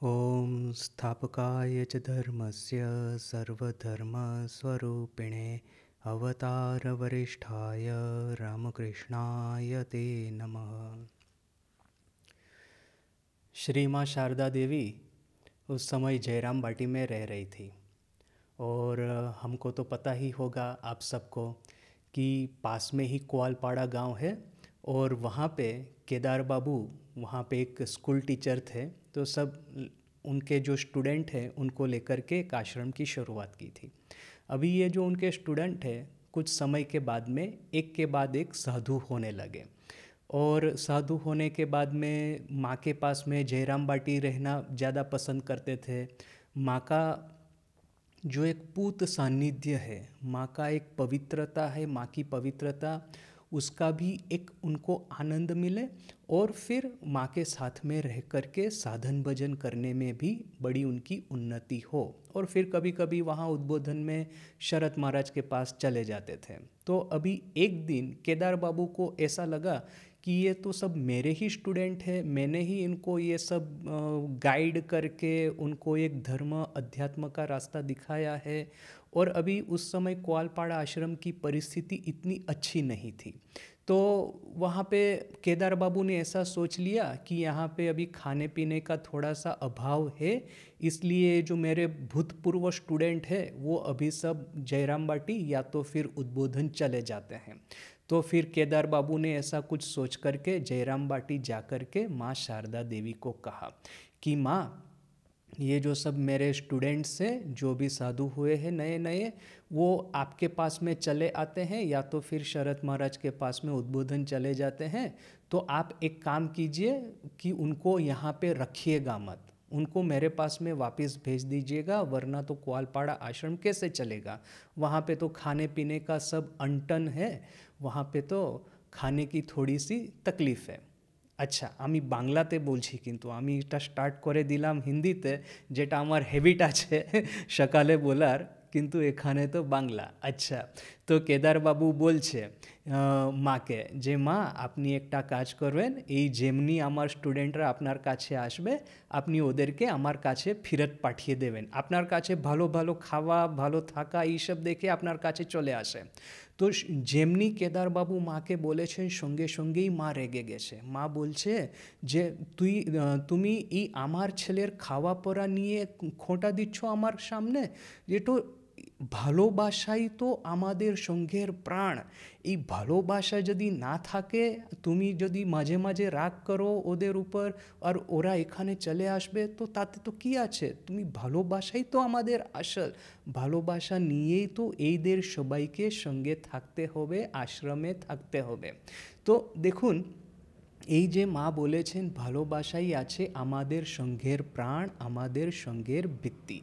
ॐ स्थापकाय च धर्मस्य सर्वधर्मस्वरूपिणे अवतारवरिष्ठाय रामकृष्णाय ते नमः। श्री माँ शारदा देवी उस समय जयराम बाटी में रह रही थी और हमको तो पता ही होगा आप सबको कि पास में ही कोआलपाड़ा गांव है और वहाँ पे केदार बाबू वहाँ पे एक स्कूल टीचर थे। तो सब उनके जो स्टूडेंट हैं उनको लेकर के एक आश्रम की शुरुआत की थी। अभी ये जो उनके स्टूडेंट हैं कुछ समय के बाद में एक के बाद एक साधु होने लगे और साधु होने के बाद में माँ के पास में जयराम बाटी रहना ज़्यादा पसंद करते थे। माँ का जो एक पूत सानिध्य है, माँ का एक पवित्रता है, माँ की पवित्रता उसका भी एक उनको आनंद मिले और फिर माँ के साथ में रह कर के साधन भजन करने में भी बड़ी उनकी उन्नति हो। और फिर कभी कभी वहाँ उद्बोधन में शरद महाराज के पास चले जाते थे। तो अभी एक दिन केदार बाबू को ऐसा लगा कि ये तो सब मेरे ही स्टूडेंट हैं, मैंने ही इनको ये सब गाइड करके उनको एक धर्म अध्यात्म का रास्ता दिखाया है। और अभी उस समय कोआलपाड़ा आश्रम की परिस्थिति इतनी अच्छी नहीं थी। तो वहाँ पे केदार बाबू ने ऐसा सोच लिया कि यहाँ पे अभी खाने पीने का थोड़ा सा अभाव है, इसलिए जो मेरे भूतपूर्व स्टूडेंट है वो अभी सब जयराम बाटी या तो फिर उद्बोधन चले जाते हैं। तो फिर केदार बाबू ने ऐसा कुछ सोच करके जयराम बाटी जा कर के माँ शारदा देवी को कहा कि माँ, ये जो सब मेरे स्टूडेंट्स हैं जो भी साधु हुए हैं नए नए, वो आपके पास में चले आते हैं या तो फिर शरद महाराज के पास में उद्बोधन चले जाते हैं। तो आप एक काम कीजिए कि उनको यहाँ पे रखिएगा मत, उनको मेरे पास में वापस भेज दीजिएगा, वरना तो कोआलपाड़ा आश्रम कैसे चलेगा। वहाँ पे तो खाने पीने का सब अनटन है, वहाँ पे तो खाने की थोड़ी सी तकलीफ़ है। अच्छा, আমি বাংলাতে বলছি, কিন্তু আমি এটা স্টার্ট করে দিলাম হিন্দিতে, যেটা আমার হ্যাবিট আছে সকালে বলার, কিন্তু এখানে তো বাংলা। আচ্ছা, তো কেদার বাবু বলছে মাকে যে মা, আপনি একটা কাজ করবেন, এই যেমনি আমার স্টুডেন্টরা আপনার কাছে আসবে আপনি ওদেরকে আমার কাছে ফেরত পাঠিয়ে দেবেন। আপনার কাছে ভালো ভালো খাওয়া, ভালো থাকা এইসব দেখে আপনার কাছে চলে আসে। তো যেমনি কেদারবাবু মাকে বলেছেন সঙ্গে সঙ্গেই মা রেগে গেছে। মা বলছে যে তুমি এই আমার ছেলের খাওয়া পরা নিয়ে খোঁটা দিচ্ছ আমার সামনে, যেটা ভালোবাসাই তো আমাদের সঙ্ঘের প্রাণ। এই ভালোবাসা যদি না থাকে, তুমি যদি মাঝে মাঝে রাগ করো ওদের উপর আর ওরা এখানে চলে আসবে, তো তাতে তো কী আছে, তুমি ভালোবাসাই তো আমাদের আসল। ভালোবাসা নিয়েই তো এইদের সবাইকে সঙ্গে থাকতে হবে, আশ্রমে থাকতে হবে। তো দেখুন, এই যে মা বলেছেন ভালোবাসাই আছে আমাদের সঙ্ঘের প্রাণ, আমাদের সঙ্ঘের ভিত্তি।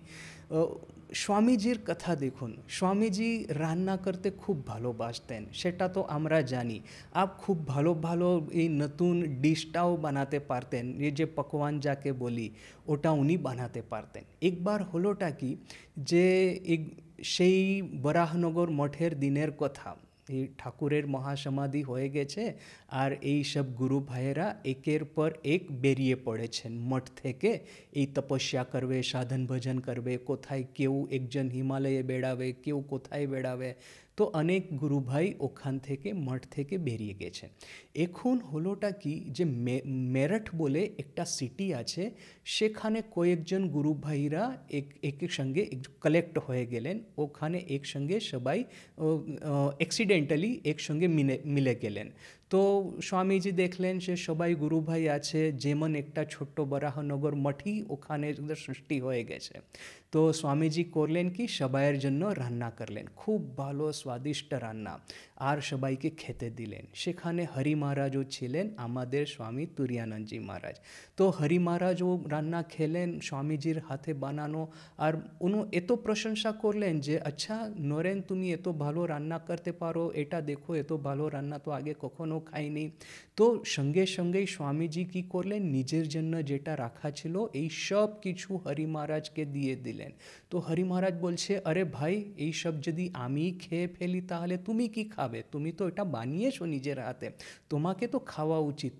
স্বামীজির কথা দেখুন, স্বামীজি রান্না করতে খুব ভালোবাসতেন, সেটা তো আমরা জানি। আপ খুব ভালো ভালো এই নতুন ডিশটাও বানাতে পারতেন, এই যে পকওয়ান যাকে বলি ওটা উনি বানাতে পারতেন। একবার হলোটা কি, যে সেই বরাহনগর মঠের দিনের কথা, এই ঠাকুরের মহাসমাধি হয়ে গেছে আর এই সব গুরু ভাইয়েরা একের পর এক বেরিয়ে পড়েছেন মঠ থেকে। এই তপস্যা করবে, সাধন ভজন করবে, কোথায় কেউ একজন হিমালয়ে বেড়াবে, কেউ কোথায় বেড়াবে। তো অনেক গুরু ভাই ওখান থেকে মঠ থেকে বেরিয়ে গেছে। এখন হলোটা কি, যে মেরঠ বলে একটা সিটি আছে, সেখানে কয়েকজন গুরু ভাইরা একের সঙ্গে কালেক্ট হয়ে গেলেন, ওখানে একসঙ্গে সবাই অ্যাক্সিডেন্টালি একসঙ্গে মিলে গেলেন। তো স্বামীজি দেখলেন সে সবাই গুরু ভাই আছে, যেমন একটা ছোট্ট বরাহনগর মঠই ওখানে সৃষ্টি হয়ে গেছে। তো স্বামীজি করলেন কি, সবাইয়ের জন্য রান্না করলেন, খুব ভালো স্বাদিষ্ট রান্না, আর সবাইকে খেতে দিলেন। সেখানে হরি মহারাজও ছিলেন, আমাদের স্বামী তুরিয়ানন্দজি মহারাজ। তো হরি মহারাজও রান্না খেলেন স্বামীজির হাতে বানানো, আর উনি এত প্রশংসা করলেন যে আচ্ছা নরেন, তুমি এত ভালো রান্না করতে পারো, এটা দেখো এত ভালো রান্না তো আগে কখনো খাইনি। তো সঙ্গে সঙ্গেই স্বামীজি কী করলেন, নিজের জন্য যেটা রাখা ছিল এই সব কিছু হরি মহারাজকে দিয়ে দিলেন। তো হরি মহারাজ বলছে, আরে ভাই, এই সব যদি আমি খেয়ে ফেলি তাহলে তুমি কি খাবে? খাবে, তুমি তো এটা বানিয়েছো নিজের হাতে, তোমাকে তো খাওয়া উচিত,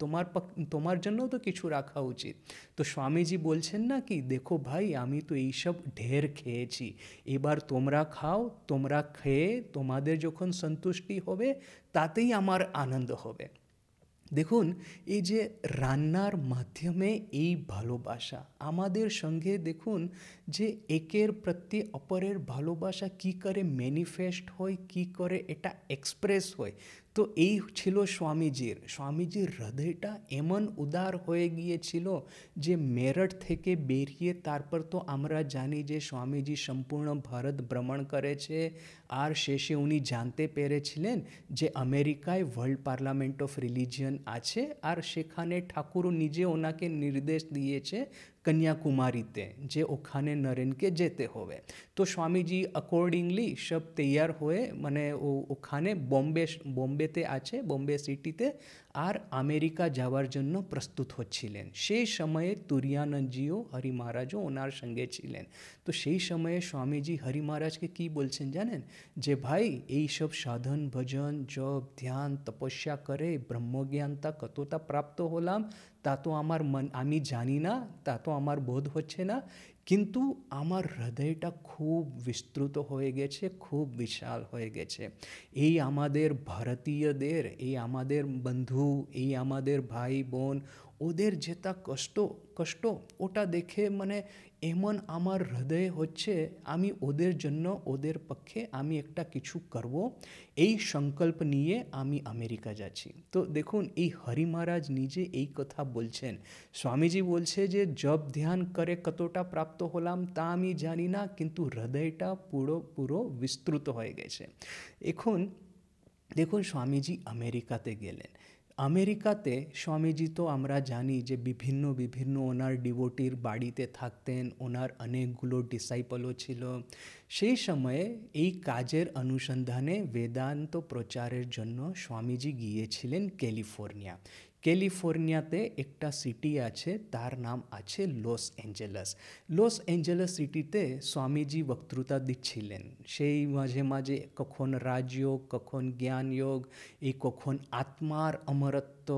তোমার জন্যও তো কিছু রাখা উচিত। তো স্বামীজি বলছেন না কি, দেখো ভাই আমি তো এইসব ঢের খেয়েছি, এবার তোমরা খাও, তোমরা খেয়ে তোমাদের যখন সন্তুষ্টি হবে তাতেই আমার আনন্দ হবে। দেখুন, এই যে রান্নার মাধ্যমে এই ভালোবাসা আমাদের সঙ্গে, দেখুন যে একের প্রতি অপরের ভালোবাসা কী করে ম্যানিফেস্ট হয়, কী করে এটা এক্সপ্রেস হয়। তো এই ছিল স্বামীজির হৃদয়টা এমন উদার হয়ে গিয়েছিল যে মেরঠ থেকে বেরিয়ে তারপর তো আমরা জানি যে স্বামীজি সম্পূর্ণ ভারত ভ্রমণ করেছে, আর শেষে উনি জানতে পেরেছিলেন যে আমেরিকায় ওয়ার্ল্ড পার্লামেন্ট অফ রিলিজিয়ন আছে, আর সেখানে ঠাকুর নিজে ওনাকে নির্দেশ দিয়েছে কন্যাকুমারীতে যে ওখানে নরেনকে যেতে হবে। তো স্বামীজি অ্যাকর্ডিংলি সব তৈয়ার হয়ে মানে ওখানে বোম্বেতে আছে, বোম্বে সিটিতে, আর আমেরিকা যাওয়ার জন্য প্রস্তুত হচ্ছিলেন। সেই সময়ে তুরিয়ানন্দজিও হরি মহারাজও ওনার সঙ্গে ছিলেন। তো সেই সময়ে স্বামীজি হরি মহারাজকে কী বলছেন জানেন, যে ভাই এই সব সাধন ভজন জপ ধ্যান তপস্যা করে ব্রহ্মজ্ঞানতা কতটা প্রাপ্ত হলাম তা তো আমি জানি না, তা তো আমার বোধ হচ্ছে না, কিন্তু আমার হৃদয়টা খুব বিস্তৃত হয়ে গেছে, খুব বিশাল হয়ে গেছে। এই আমাদের ভারতীয়দের, এই আমাদের বন্ধু, এই আমাদের ভাই বোন, ওদের যেটা কষ্ট ওটা দেখে মানে এমন আমার হৃদয়ে হচ্ছে আমি ওদের জন্য, ওদের পক্ষে আমি একটা কিছু করব, এই সংকল্প নিয়ে আমি আমেরিকা যাচ্ছি। তো দেখুন এই হরি মহারাজ নিজে এই কথা বলছেন। স্বামীজি বলছে যে জপ ধ্যান করে কতটা প্রাপ্ত হলাম তা আমি জানি না, কিন্তু হৃদয়টা পুরো বিস্তৃত হয়ে গেছে। এখন দেখুন স্বামীজি আমেরিকাতে গেলেন। আমেরিকাতে স্বামীজি তো আমরা জানি যে বিভিন্ন ওনার ডিভোটির বাড়িতে থাকতেন, ওনার অনেকগুলো ডিসাইপলও ছিল। সেই সময়ে এই কাজের অনুসন্ধানে বেদান্ত প্রচারের জন্য স্বামীজি গিয়েছিলেন ক্যালিফোর্নিয়াতে একটা সিটি আছে, তার নাম আছে লস অ্যাঞ্জেলেস সিটিতে স্বামীজি বক্তৃতা দিচ্ছিলেন। সেই মাঝে মাঝে কখন রাজযোগ, কখন জ্ঞানযোগ, কখন আত্মার অমরত্ব,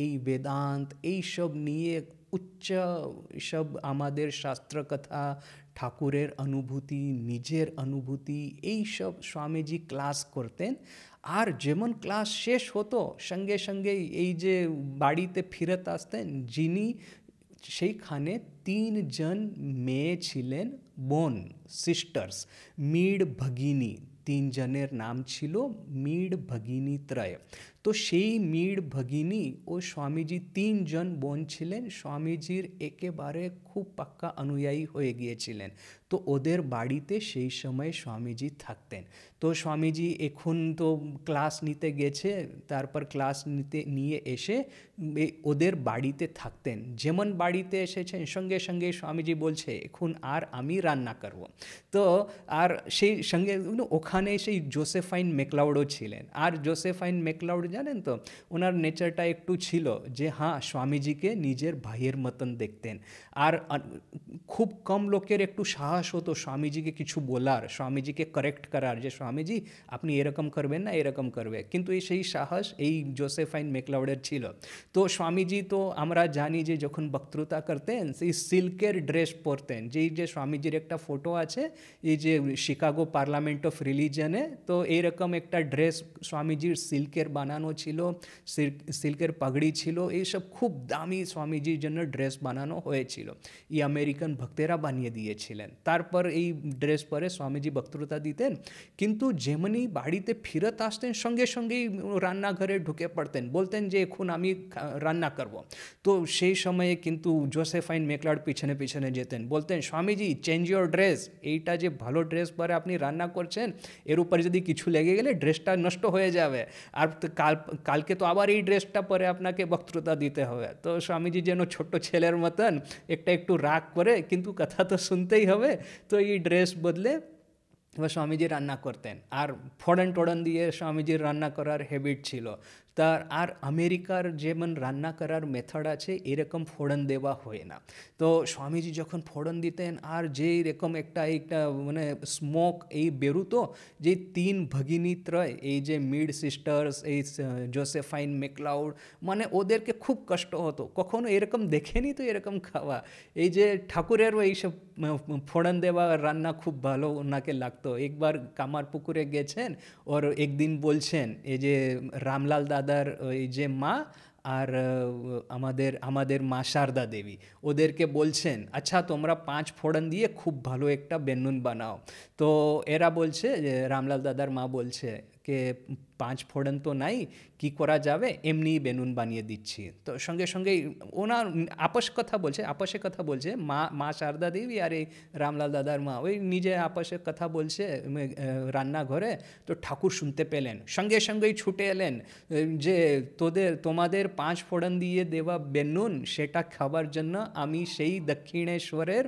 এই বেদান্ত, এই সব নিয়ে উচ্চ সব আমাদের শাস্ত্রকথা, ঠাকুরের অনুভূতি, নিজের অনুভূতি, এই সব স্বামীজি ক্লাস করতেন। আর যেমন ক্লাস শেষ হতো সঙ্গে সঙ্গেই এই যে বাড়িতে ফিরত আসতেন যিনি, সেইখানে 3 জন মেয়ে ছিলেন, বোন, সিস্টার্স, মীড় ভগিনী, 3 জনের নাম ছিল মীড় ভগিনী ত্রয়। তো সেই মীড় ভগিনী ও স্বামীজি 3 জন বোন ছিলেন, স্বামীজির একেবারে খুব পাক্কা অনুযায়ী হয়ে গিয়েছিলেন। তো ওদের বাড়িতে সেই সময় স্বামীজি থাকতেন। তো স্বামীজি এখন তো ক্লাস নিতে গেছে, তারপর ক্লাস নিয়ে এসে ওদের বাড়িতে থাকতেন। যেমন বাড়িতে এসেছেন সঙ্গে সঙ্গে স্বামীজি বলছে এখন আর আমি রান্না করব। তো আর সেই সঙ্গে ওখানে সেই জোসেফাইন ম্যাকলাউডও ছিলেন। আর জোসেফাইন ম্যাকলাউড জানেন তো, ওনার নেচারটা একটু ছিল যে হ্যাঁ স্বামীজিকে নিজের ভাইয়ের মতন দেখতেন। আর খুব কম লোকের একটু সাহস হতো স্বামীজিকে কিছু বলার, স্বামীজিকে কারেক্ট করার, যে স্বামীজি আপনি এরকম করবেন না, এরকম করবে, কিন্তু সেই সাহস এই জোসেফাইন ম্যাকলাউডের ছিল। তো স্বামীজি তো আমরা জানি যে যখন বক্তৃতা করতেন সেই সিল্কের ড্রেস পরতেন। যেই যে স্বামীজির একটা ফটো আছে এই যে শিকাগো পার্লামেন্ট অফ রিলিজনে, তো এইরকম একটা ড্রেস স্বামীজির সিল্কের বানানো ছিল, সিল্কের পাগড়ি ছিল, এইসব খুব দামি স্বামীজির জন্য ড্রেস বানানো হয়েছিল, এই আমেরিকান ভক্তেরা বানিয়ে দিয়েছিলেন। তারপর এই ড্রেস পরে স্বামীজি বক্তৃতা দিতেন, কিন্তু যেমনি বাড়িতে ফিরত আসতেন সঙ্গে সঙ্গেই রান্নাঘরে ঢুকে পড়তেন, বলতেন যে এখন আমি রান্না করব। তো সেই সময়ে কিন্তু জোসেফাইন ম্যাকলাউড পিছনে পিছনে যেতেন, বলতেন স্বামীজি চেঞ্জ ইউর ড্রেস, এইটা যে ভালো ড্রেস পরে আপনি রান্না করছেন এর উপরে যদি কিছু লেগে গেলে ড্রেসটা নষ্ট হয়ে যাবে, আর কালকে তো আবার এই ড্রেসটা পরে আপনাকে বক্তৃতা দিতে হবে। তো স্বামীজি যেন ছোট্ট ছেলের মতন একটু রাগ করে, কিন্তু কথা তো শুনতেই হবে, তো এই ড্রেস বদলে এবার স্বামীজি রান্না করতেন। আর ফোড়ন টোড়ন দিয়ে স্বামীজির রান্না করার হ্যাবিট ছিল। তার আর আমেরিকার যেমন রান্না করার মেথড আছে এরকম ফোড়ন দেওয়া হয় না। তো স্বামীজি যখন ফোড়ন দিতেন আর যেই রকম একটা একটা মানে স্মোক এই বেরোতো, যে তিন ভগিনী ত্রয়, এই যে মিড সিস্টার্স, এই জোসেফাইন ম্যাকলাউড, মানে ওদেরকে খুব কষ্ট হতো, কখনো এরকম দেখেনি তো এরকম খাওয়া। এই যে ঠাকুরেরও এইসব ফোড়ন দেওয়া রান্না খুব ভালো ওনাকে লাগতো। একবার কামারপুকুরে গেছেন, ওর একদিন বলছেন এই যে রামলাল দাদার এই যে মা আর আমাদের আমাদের মা শারদা দেবী, ওদেরকে বলছেন আচ্ছা তোমরা 5 ফোড়ন দিয়ে খুব ভালো একটা বেনুন বানাও। তো এরা বলছে যে রামলাল দাদার মা বলছে কে 5 ফোড়ন তো নাই, কি করা যাবে, এমনি বেনুন বানিয়ে দিচ্ছি। তো সঙ্গে সঙ্গেই ওনার আপসে কথা বলছে মা শারদা দেবী আর এই রামলাল দাদার মা ওই নিজে আপসে কথা বলছে রান্নাঘরে। তো ঠাকুর শুনতে পেলেন, সঙ্গে সঙ্গেই ছুটে এলেন যে তোমাদের 5 ফোড়ন দিয়ে দেওয়া বেনুন সেটা খাবার জন্য আমি সেই দক্ষিণেশ্বরের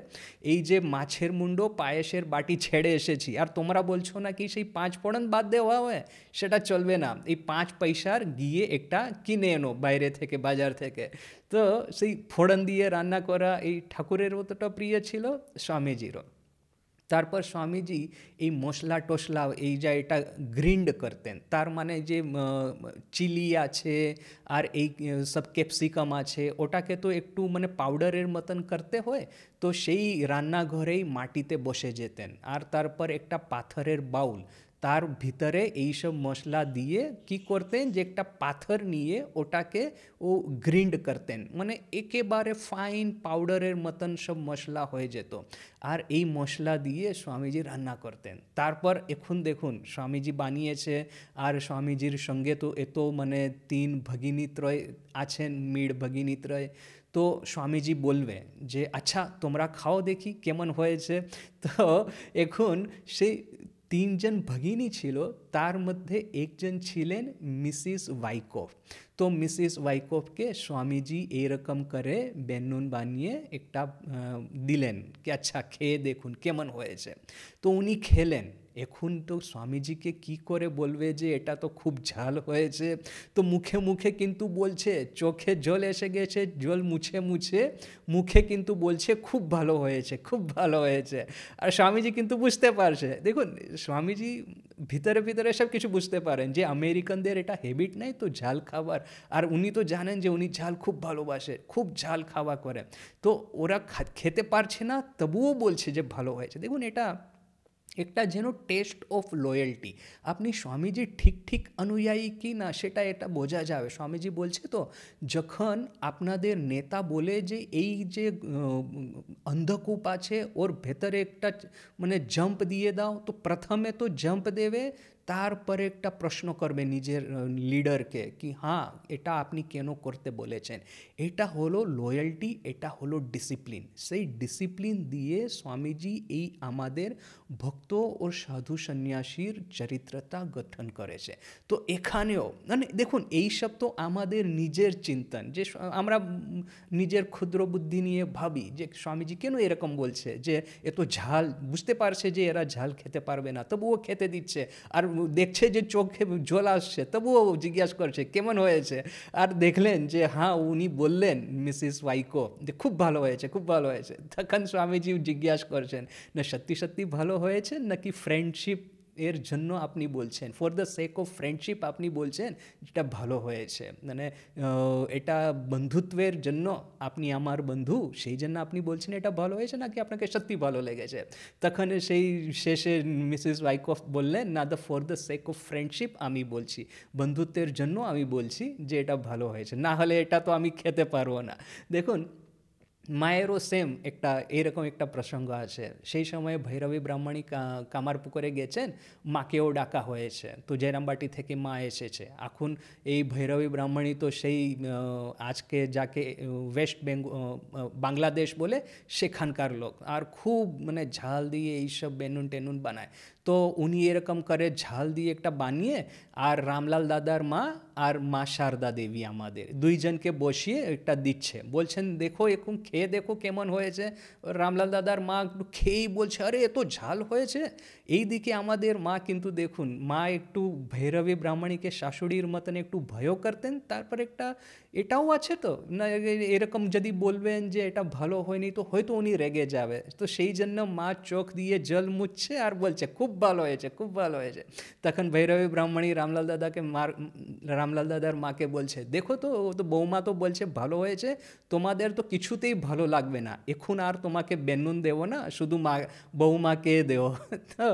এই যে মাছের মুন্ডো পায়েসের বাটি ছেড়ে এসেছি, আর তোমরা বলছো না কি সেই 5 ফোড়ন বাদ দেওয়া হয়, সেটা চলবে না, এই 5 পয়সার গিয়ে একটা কিনে এনো বাইরে থেকে, বাজার থেকে। তো সেই ফোড়ন দিয়ে রান্না করা এই ঠাকুরের অতটা প্রিয় ছিল, স্বামীজিরও। তারপর স্বামীজি এই মশলা টশলা এই যা এটা গ্রিন্ড করতেন, তার মানে যে চিলি আছে আর এই সব ক্যাপসিকাম আছে ওটাকে তো একটু মানে পাউডারের মতন করতে হয়। তো সেই রান্নাঘরেই মাটিতে বসে যেতেন, আর তারপর একটা পাথরের বাউল, তার ভিতরে এইসব মশলা দিয়ে কি করতেন যে একটা পাথর নিয়ে ওটাকে ও গ্রিন্ড করতেন, মানে একেবারে ফাইন পাউডারের মতন সব মশলা হয়ে যেত। আর এই মশলা দিয়ে স্বামীজি রান্না করতেন। তারপর এখন দেখুন স্বামীজি বানিয়েছে, আর স্বামীজির সঙ্গে তো এত মানে 3 ভগিনীত্রয় আছেন, মিড় ভগিনীত্রয়। তো স্বামীজি বলবে যে আচ্ছা তোমরা খাও দেখি কেমন হয়েছে। তো এখন সেই 3 জন ভগিনী ছিল, তার মধ্যে একজন ছিলেন মিসেস ওয়াইকফ। তো মিসেস ওয়াইকফকে স্বামীজি এরকম করে বেনুন বানিয়ে একটা দিলেন কি আচ্ছা খেয়ে দেখুন কেমন হয়েছে। তো উনি খেলেন। এখন তো স্বামীজিকে কি করে বলবে যে এটা তো খুব ঝাল হয়েছে, তো মুখে মুখে কিন্তু বলছে, চোখে জল এসে গেছে, জল মুছে মুছে মুখে কিন্তু বলছে খুব ভালো হয়েছে, খুব ভালো হয়েছে। আর স্বামীজি কিন্তু বুঝতে পারছে, দেখুন স্বামীজি ভিতরে ভিতরে সব কিছু বুঝতে পারেন যে আমেরিকানদের এটা হ্যাবিট নাই তো ঝাল খাবার, আর উনি তো জানেন যে উনি ঝাল খুব ভালোবাসে, খুব ঝাল খাওয়া করে। তো ওরা খেতে পারছে না, তবুও বলছে যে ভালো হয়েছে। দেখুন এটা একটা যেন টেস্ট অফ লয়্যাল্টি, আপনি স্বামীজির ঠিক ঠিক অনুযায়ী কি না সেটা এটা বোঝা যাবে। স্বামীজি বলছে তো যখন আপনাদের নেতা বলে যে এই যে অন্ধকূপ আছে ওর ভেতরে একটা মানে জাম্প দিয়ে দাও, তো প্রথমে তো জাম্প দেবে, তারপরে একটা প্রশ্ন করবে নিজের লিডারকে কি হ্যাঁ এটা আপনি কেন করতে বলেছেন। এটা হলো লয়্যাল্টি, এটা হলো ডিসিপ্লিন। সেই ডিসিপ্লিন দিয়ে স্বামীজি এই আমাদের ভক্ত ও সাধু সন্ন্যাসীর চরিত্রতা গঠন করেছে। তো এখানেও মানে দেখুন এইসব তো আমাদের নিজের চিন্তন, যে আমরা নিজের ক্ষুদ্র বুদ্ধি নিয়ে ভাবি যে স্বামীজি কেন এরকম বলছে, যে এত ঝাল, বুঝতে পারছে যে এরা ঝাল খেতে পারবে না তবুও খেতে দিচ্ছে, আর দেখছে যে চোখে জল আসছে তবুও জিজ্ঞাসা করছে কেমন হয়েছে। আর দেখলেন যে হ্যাঁ উনি বললেন মিসেস ওয়াইকো যে খুব ভালো হয়েছে, খুব ভালো হয়েছে, তখন স্বামীজি জিজ্ঞাসা করছেন না সত্যি সত্যি ভালো হয়েছে নাকি ফ্রেন্ডশিপ এর জন্য আপনি বলছেন, for the sake of friendship আপনি বলছেন যেটা ভালো হয়েছে, মানে এটা বন্ধুত্বের জন্য, আপনি আমার বন্ধু সেই জন্য আপনি বলছেন এটা ভালো হয়েছে, নাকি আপনাকে সত্যি ভালো লেগেছে। তখন সেই শেষে মিসেস ওয়াইকফ বললেন না the for the sake of friendship আমি বলছি, বন্ধুত্বের জন্য আমি বলছি যে এটা ভালো হয়েছে, না হলে এটা তো আমি খেতে পারবো না। দেখুন মায়েরও সেম একটা এরকম একটা প্রসঙ্গ আছে। সেই সময় ভৈরবী ব্রাহ্মণী কামারপুকুরে গেছেন, মাকেও ডাকা হয়েছে, তো জয়রামবাটি থেকে মা এসেছে। এখন এই ভৈরবী ব্রাহ্মণী তো সেই আজকে যাকে ওয়েস্ট বাংলাদেশ বলে সেখানকার লোক, আর খুব মানে ঝাল দিয়ে এইসব বেনুন টেনুন বানায়। তো উনি এরকম করে ঝাল দিয়ে একটা বানিয়ে, আর রামলাল দাদার মা আর মা শারদা দেবী আমাদের দুইজনকে বসিয়ে একটা দিচ্ছে, বলছেন দেখো এখন খেয়ে খেয়ে দেখো কেমন হয়েছে। রামলাল দাদার মা একটু খেয়েই বলছে, আরে এত ঝাল হয়েছে। এই দিকে আমাদের মা কিন্তু দেখুন, মা একটু ভৈরবী ব্রাহ্মণীকে শাশুড়ির মতন একটু ভয়ও করতেন, তারপর একটা এটাও আছে তো না, এরকম যদি বলবেন যে এটা ভালো হয়নি তো হয়তো উনি রেগে যাবে, তো সেই জন্য মা চোখ দিয়ে জল মুছছে আর বলছে খুব ভালো হয়েছে, খুব ভালো হয়েছে। তখন ভৈরবী ব্রাহ্মণী রামলাল দাদার মাকে বলছে, দেখো তো ও তো বৌমা তো বলছে ভালো হয়েছে, তোমাদের তো কিছুতেই ভালো লাগবে না, এখন আর তোমাকে বেনুন দেবো না, শুধু বৌমাকে দেও। তো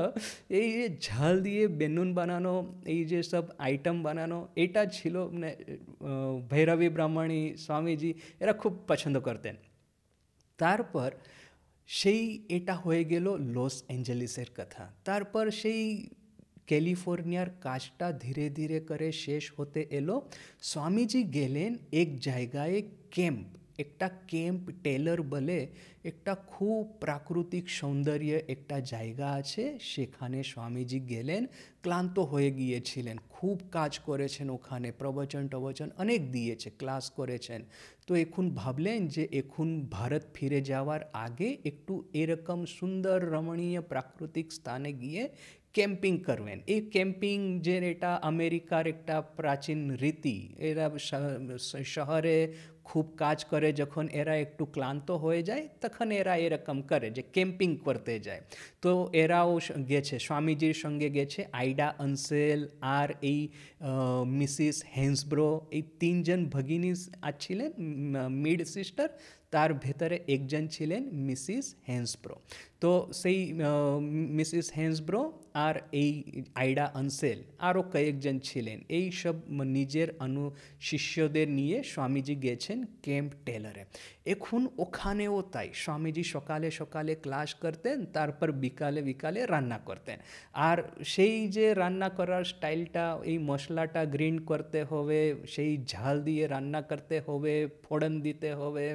এই যে ঝাল দিয়ে বেনুন বানানো, এই যে সব আইটেম বানানো, এটা ছিল মানে ভৈরবী ব্রাহ্মণী স্বামীজি এরা খুব পছন্দ করতেন। তারপর সেই এটা হয়ে গেল লস অ্যাঞ্জেলিসের কথা। তারপর সেই ক্যালিফোর্নিয়ার কাজটা ধীরে ধীরে করে শেষ হতে এলো। স্বামীজি গেলেন এক জায়গায় ক্যাম্প, একটা ক্যাম্প টেলর বলে একটা খুব প্রাকৃতিক সৌন্দর্য একটা জায়গা আছে, সেখানে স্বামীজি গেলেন। ক্লান্ত হয়ে গিয়েছিলেন, খুব কাজ করেছেন ওখানে, প্রবচন টবচন অনেক দিয়েছে, ক্লাস করেছেন। তো এখন ভাবলেন যে এখন ভারত ফিরে যাওয়ার আগে একটু এরকম সুন্দর রমণীয় প্রাকৃতিক স্থানে গিয়ে ক্যাম্পিং করবেন। এই ক্যাম্পিং যে এটা আমেরিকার একটা প্রাচীন রীতি, এরা শহরে খুব কাজ করে, যখন এরা একটু ক্লান্ত হয়ে যায় তখন এরা এরকম করে যে ক্যাম্পিং করতে যায়। তো এরাও গেছে, স্বামীজির সঙ্গে গেছে আইডা আনসেল আর এই মিসিস হেন্সব্রো, এই তিনজন ভগিনী ছিলেন, মিড সিস্টার। তার ভেতরে একজন ছিলেন মিসিস হেন্সব্রো। তো সেই মিসিস হেন্সব্রো আর এই আইডা আনসেল আরও কয়েকজন ছিলেন, এই সব নিজের শিষ্যদের নিয়ে স্বামীজি গেছেন ক্যাম্প টেলরে। এখন ওখানেও তাই, স্বামীজি সকালে সকালে ক্লাস করতেন, তারপর বিকালে বিকালে রান্না করতেন। আর সেই যে রান্না করার স্টাইলটা, এই মশলাটা গ্রিন্ড করতে হবে, সেই ঝাল দিয়ে রান্না করতে হবে, ফোড়ন দিতে হবে।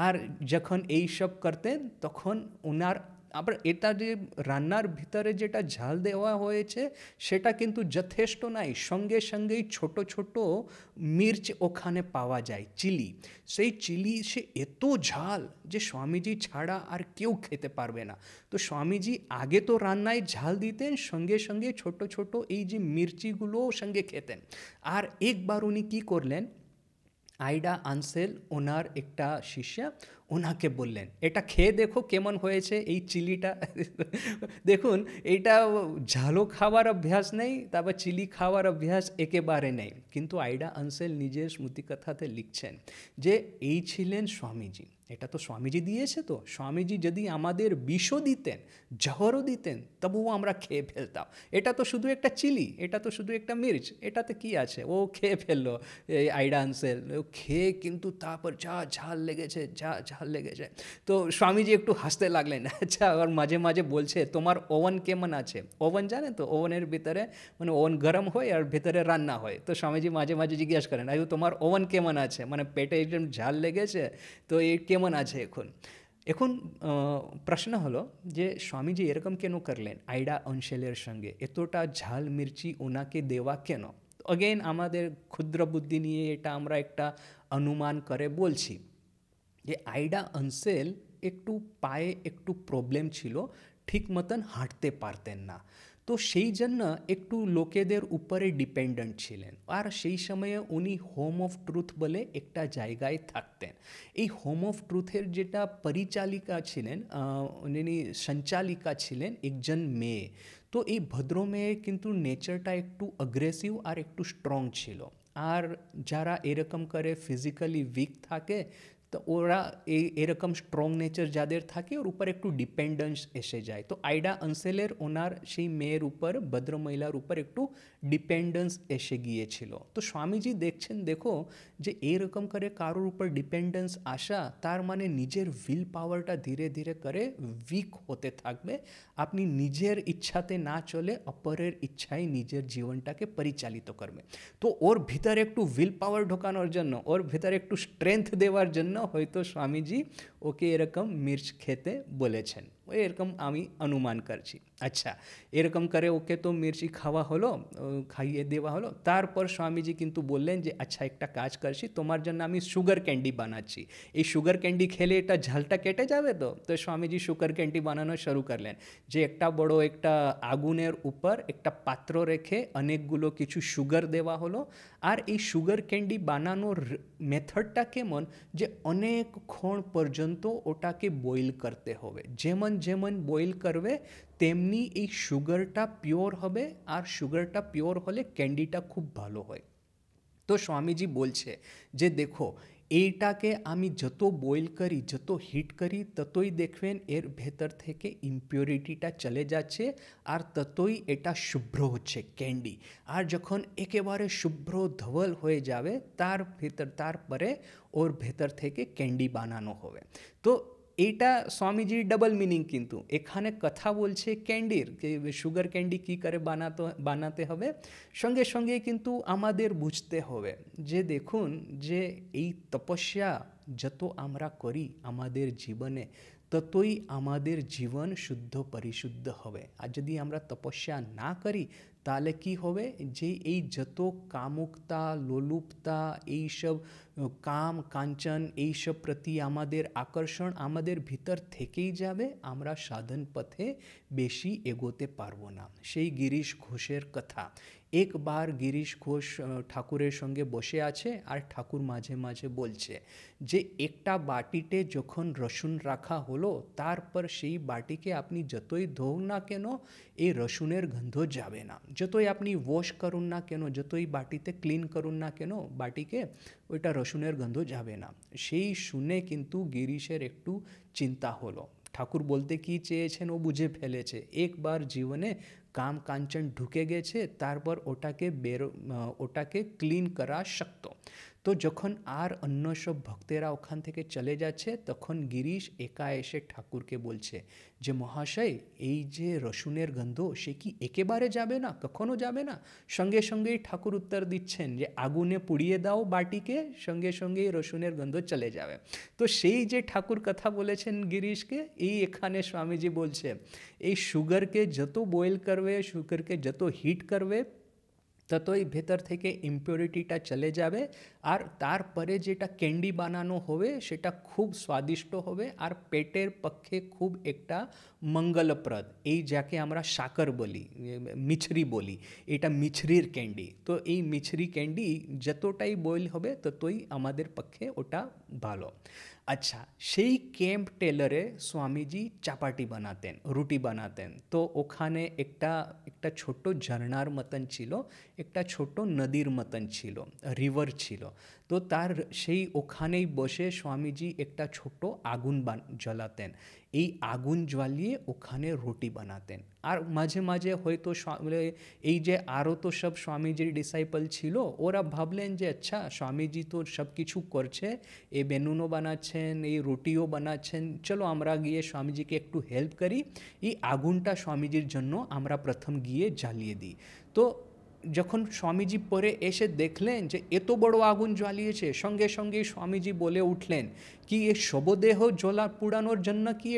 আর যখন এই সব করতেন তখন ওনার আবার এটা যে রান্নার ভিতরে যেটা ঝাল দেওয়া হয়েছে সেটা কিন্তু যথেষ্ট নাই, সঙ্গে সঙ্গেই ছোট ছোট মির্চ ওখানে পাওয়া যায়, চিলি। সেই চিলি সে এত ঝাল যে স্বামীজি ছাড়া আর কেউ খেতে পারবে না। তো স্বামীজি আগে তো রান্নায় ঝাল দিতেন, সঙ্গে সঙ্গে ছোট ছোট এই যে মির্চিগুলোও সঙ্গে খেতেন। আর একবার উনি কী করলেন, আইডা আনসেল ওনার একটা শিষ্যা, ওনাকে বললেন এটা খেয়ে দেখো কেমন হয়েছে এই চিলিটা। দেখুন এইটা ঝালও খাওয়ার অভ্যাস নেই, তারপর চিলি খাওয়ার অভ্যাস একেবারে নেই, কিন্তু আইডা আনসেল নিজের স্মৃতিকথাতে লিখছেন যে এই ছিলেন স্বামীজি, এটা তো স্বামীজি দিয়েছে, তো স্বামীজি যদি আমাদের বিষও দিতেন, জহরও দিতেন, তবুও আমরা খেয়ে ফেলতাম। এটা তো শুধু একটা চিলি, এটা তো শুধু একটা মির্চ, এটাতে কি আছে, ও খেয়ে ফেললো এই আইডা আনসেল, ও খেয়ে কিন্তু তারপর যা ঝাল লেগেছে, যা ঝাল লেগেছে। তো স্বামীজি একটু হাসতে লাগলেন। আচ্ছা, আর মাঝে মাঝে বলছে তোমার ওভেন কেমন আছে, ওভেন জানে তো, ওভেনের ভিতরে মানে ওভেন গরম হয় আর ভেতরে রান্না হয়। তো স্বামীজি মাঝে মাঝে জিজ্ঞেস করেন, আয়ু তোমার ওভেন কেমন আছে, মানে পেটে একদম ঝাল লেগেছে তো এই কেমন আছে এখন। এখন প্রশ্ন হলো যে স্বামীজি এরকম কেন করলেন আইডা আনসেলের সঙ্গে, এতটা ঝাল মির্চি ওনাকে দেওয়া কেন? অগেন আমাদের ক্ষুদ্র বুদ্ধি নিয়ে এটা আমরা একটা অনুমান করে বলছি যে আইডা আনসেল একটু পায়ে একটু প্রবলেম ছিল, ঠিক মতন হাঁটতে পারতেন না। তো সেই জন্য একটু লোকেদের উপরে ডিপেন্ডেন্ট ছিলেন। আর সেই সময়ে উনি হোম অফ ট্রুথ বলে একটা জায়গায় থাকতেন। এই হোম অফ ট্রুথের যেটা পরিচালিকা ছিলেন, উনি সঞ্চালিকা ছিলেন একজন মেয়ে। তো এই ভদ্র মেয়ে কিন্তু নেচারটা একটু অ্যাগ্রেসিভ আর একটু স্ট্রং ছিল। আর যারা এরকম করে ফিজিক্যালি উইক থাকে, তো ওরা এরকম স্ট্রং নেচার যাদের থাকে ওর উপর একটু ডিপেন্ডেন্স এসে যায়। তো আইডা আনসেলের ওনার সেই মেয়ের উপর, ভদ্র মহিলার উপর একটু ডিপেন্ডেন্স এসে গিয়েছিল। তো স্বামীজি দেখছেন, দেখো যে এরকম করে কারোর উপর ডিপেন্ডেন্স আসা, তার মানে নিজের উইল পাওয়ারটা ধীরে ধীরে করে উইক হতে থাকবে। আপনি নিজের ইচ্ছাতে না চলে অপরের ইচ্ছায় নিজের জীবনটাকে পরিচালিত করবে। তো ওর ভিতরে একটু উইল পাওয়ার ঢোকানোর জন্য, ওর ভিতরে একটু স্ট্রেংথ দেওয়ার জন্য হয়তো স্বামীজি ওকে এরকম মির্চ খেতে বলেছেন। এরকম আমি অনুমান করছি। আচ্ছা, এরকম করে ওকে তো মির্চি খাওয়া হলো, খাইয়ে দেওয়া হলো। তারপর স্বামীজি কিন্তু বললেন যে আচ্ছা একটা কাজ করছি, তোমার জন্য আমি সুগার ক্যান্ডি বানাচ্ছি, এই সুগার ক্যান্ডি খেলে এটা ঝালটা কেটে যাবে। তো স্বামীজি সুগার ক্যান্ডি বানানো শুরু করলেন, যে একটা বড় একটা আগুনের উপর একটা পাত্র রেখে অনেকগুলো কিছু সুগার দেওয়া হলো। আর এই সুগার ক্যান্ডি বানানোর মেথডটা কেমন, যে অনেকক্ষণ পর্যন্ত ওটাকে বয়েল করতে হবে, যেমন যেমন বয়েল করবে তেমনি এই সুগারটা পিওর হবে, আর সুগারটা পিওর হলে ক্যান্ডিটা খুব ভালো হয়। তো স্বামীজি বলছে যে দেখো, এইটাকে আমি যত বয়েল করি, যত হিট করি, ততই দেখবেন এর ভেতর থেকে ইম্পিউরিটিটা চলে যাচ্ছে, আর ততই এটা শুভ্র হচ্ছে ক্যান্ডি। আর যখন একেবারে শুভ্র ধবল হয়ে যাবে, তারপরে ওর ভেতর থেকে ক্যান্ডি বানানো হবে। তো এইটা স্বামীজির ডাবল মিনিং, কিন্তু এখানে কথা বলছে ক্যান্ডির, সুগার ক্যান্ডি কী করে বানাতে হবে, সঙ্গে সঙ্গে কিন্তু আমাদের বুঝতে হবে যে দেখুন, যে এই তপস্যা যত আমরা করি আমাদের জীবনে, ততই আমাদের জীবন শুদ্ধ পরিশুদ্ধ হবে। আর যদি আমরা তপস্যা না করি, তাহলে কি হবে, যে এই যত কামুকতা, লোলুপতা, এইসব কাম কাঞ্চন, এইসব প্রতি আমাদের আকর্ষণ আমাদের ভিতর থেকেই যাবে, আমরা সাধন পথে বেশি এগোতে পারবো না। সেই গিরিশ ঘোষের কথা, একবার গিরিশ ঘোষ ঠাকুরের সঙ্গে বসে আছে, আর ঠাকুর মাঝে মাঝে বলছে যে একটা বাটিতে যখন রসুন রাখা হলো, তারপর সেই বাটিকে আপনি যতই ধোন না কেন, এই রসুনের গন্ধ যাবে না। যতই আপনি ওয়াশ করুন না কেন, যতই বাটিতে ক্লিন করুন না কেন বাটিকে, ওইটা রসুনের গন্ধ যাবে না। সেই শুনে কিন্তু গিরিশের একটু চিন্তা হলো। ঠাকুর বলতে কি চেয়েছেন ও বুঝে ফেলেছে, একবার জীবনে কাম কাঞ্চন ঢুকে গেছে, তারপর ওটাকে ক্লিন করা শক্ত। তো যখন আর অন্য সব ভক্তেরা ওখান থেকে চলে যাচ্ছে, তখন গিরিশ একা এসে ঠাকুরকে বলছে যে মহাশয়, এই যে রসুনের গন্ধ, সে কি একেবারে যাবে না, কখনো যাবে না? সঙ্গে সঙ্গেই ঠাকুর উত্তর দিচ্ছেন যে আগুনে পুড়িয়ে দাও বাটিকে, সঙ্গে সঙ্গেই রসুনের গন্ধ চলে যাবে। তো সেই যে ঠাকুর কথা বলেছেন গিরিশকে, এই এখানে স্বামীজি বলছে, এই সুগারকে যত বয়েল করবে, সুগারকে যত হিট করবে, ততই ভেতর থেকে ইম্পিউরিটিটা চলে যাবে, আর তারপরে যেটা ক্যান্ডি বানানো হবে সেটা খুব স্বাদিষ্ট হবে, আর পেটের পক্ষে খুব একটা মঙ্গলপ্রদ, এই যাকে আমরা সাকর বলি, মিছরি বলি, এটা মিছরির ক্যান্ডি। তো এই মিছরি ক্যান্ডি যতটাই বয়েল হবে, ততই আমাদের পক্ষে ওটা ভালো। আচ্ছা, সেই ক্যাম্প টেলরে স্বামীজি চাপাটি বানাতেন, রুটি বানাতেন। তো ওখানে একটা একটা ছোট্ট ঝর্ণার মতন ছিল, একটা ছোট্ট নদীর মতন ছিল, রিভার ছিল। তো তার সেই ওখানেই বসে স্বামীজি একটা ছোট্ট আগুন জ্বালাতেন, এই আগুন জ্বালিয়ে ওখানে রুটি বানাতেন। আর মাঝে মাঝে হয়তো এই যে আরও তো সব স্বামীজির ডিসাইপল ছিল, ওরা ভাবলেন যে আচ্ছা স্বামীজি তো সব কিছু করছে, এই বেনুনও বানাচ্ছেন, এই রুটিও বানাচ্ছেন, চলো আমরা গিয়ে স্বামীজিকে একটু হেল্প করি, এই আগুনটা স্বামীজির জন্য আমরা প্রথম গিয়ে জ্বালিয়ে দিই। তো যখন স্বামীজি পরে এসে দেখলেন যে এত বড় আগুন জ্বালিয়েছে, সঙ্গে সঙ্গে স্বামীজি বলে উঠলেন কি এ শবদেহ পুড়ানোর জন্য কি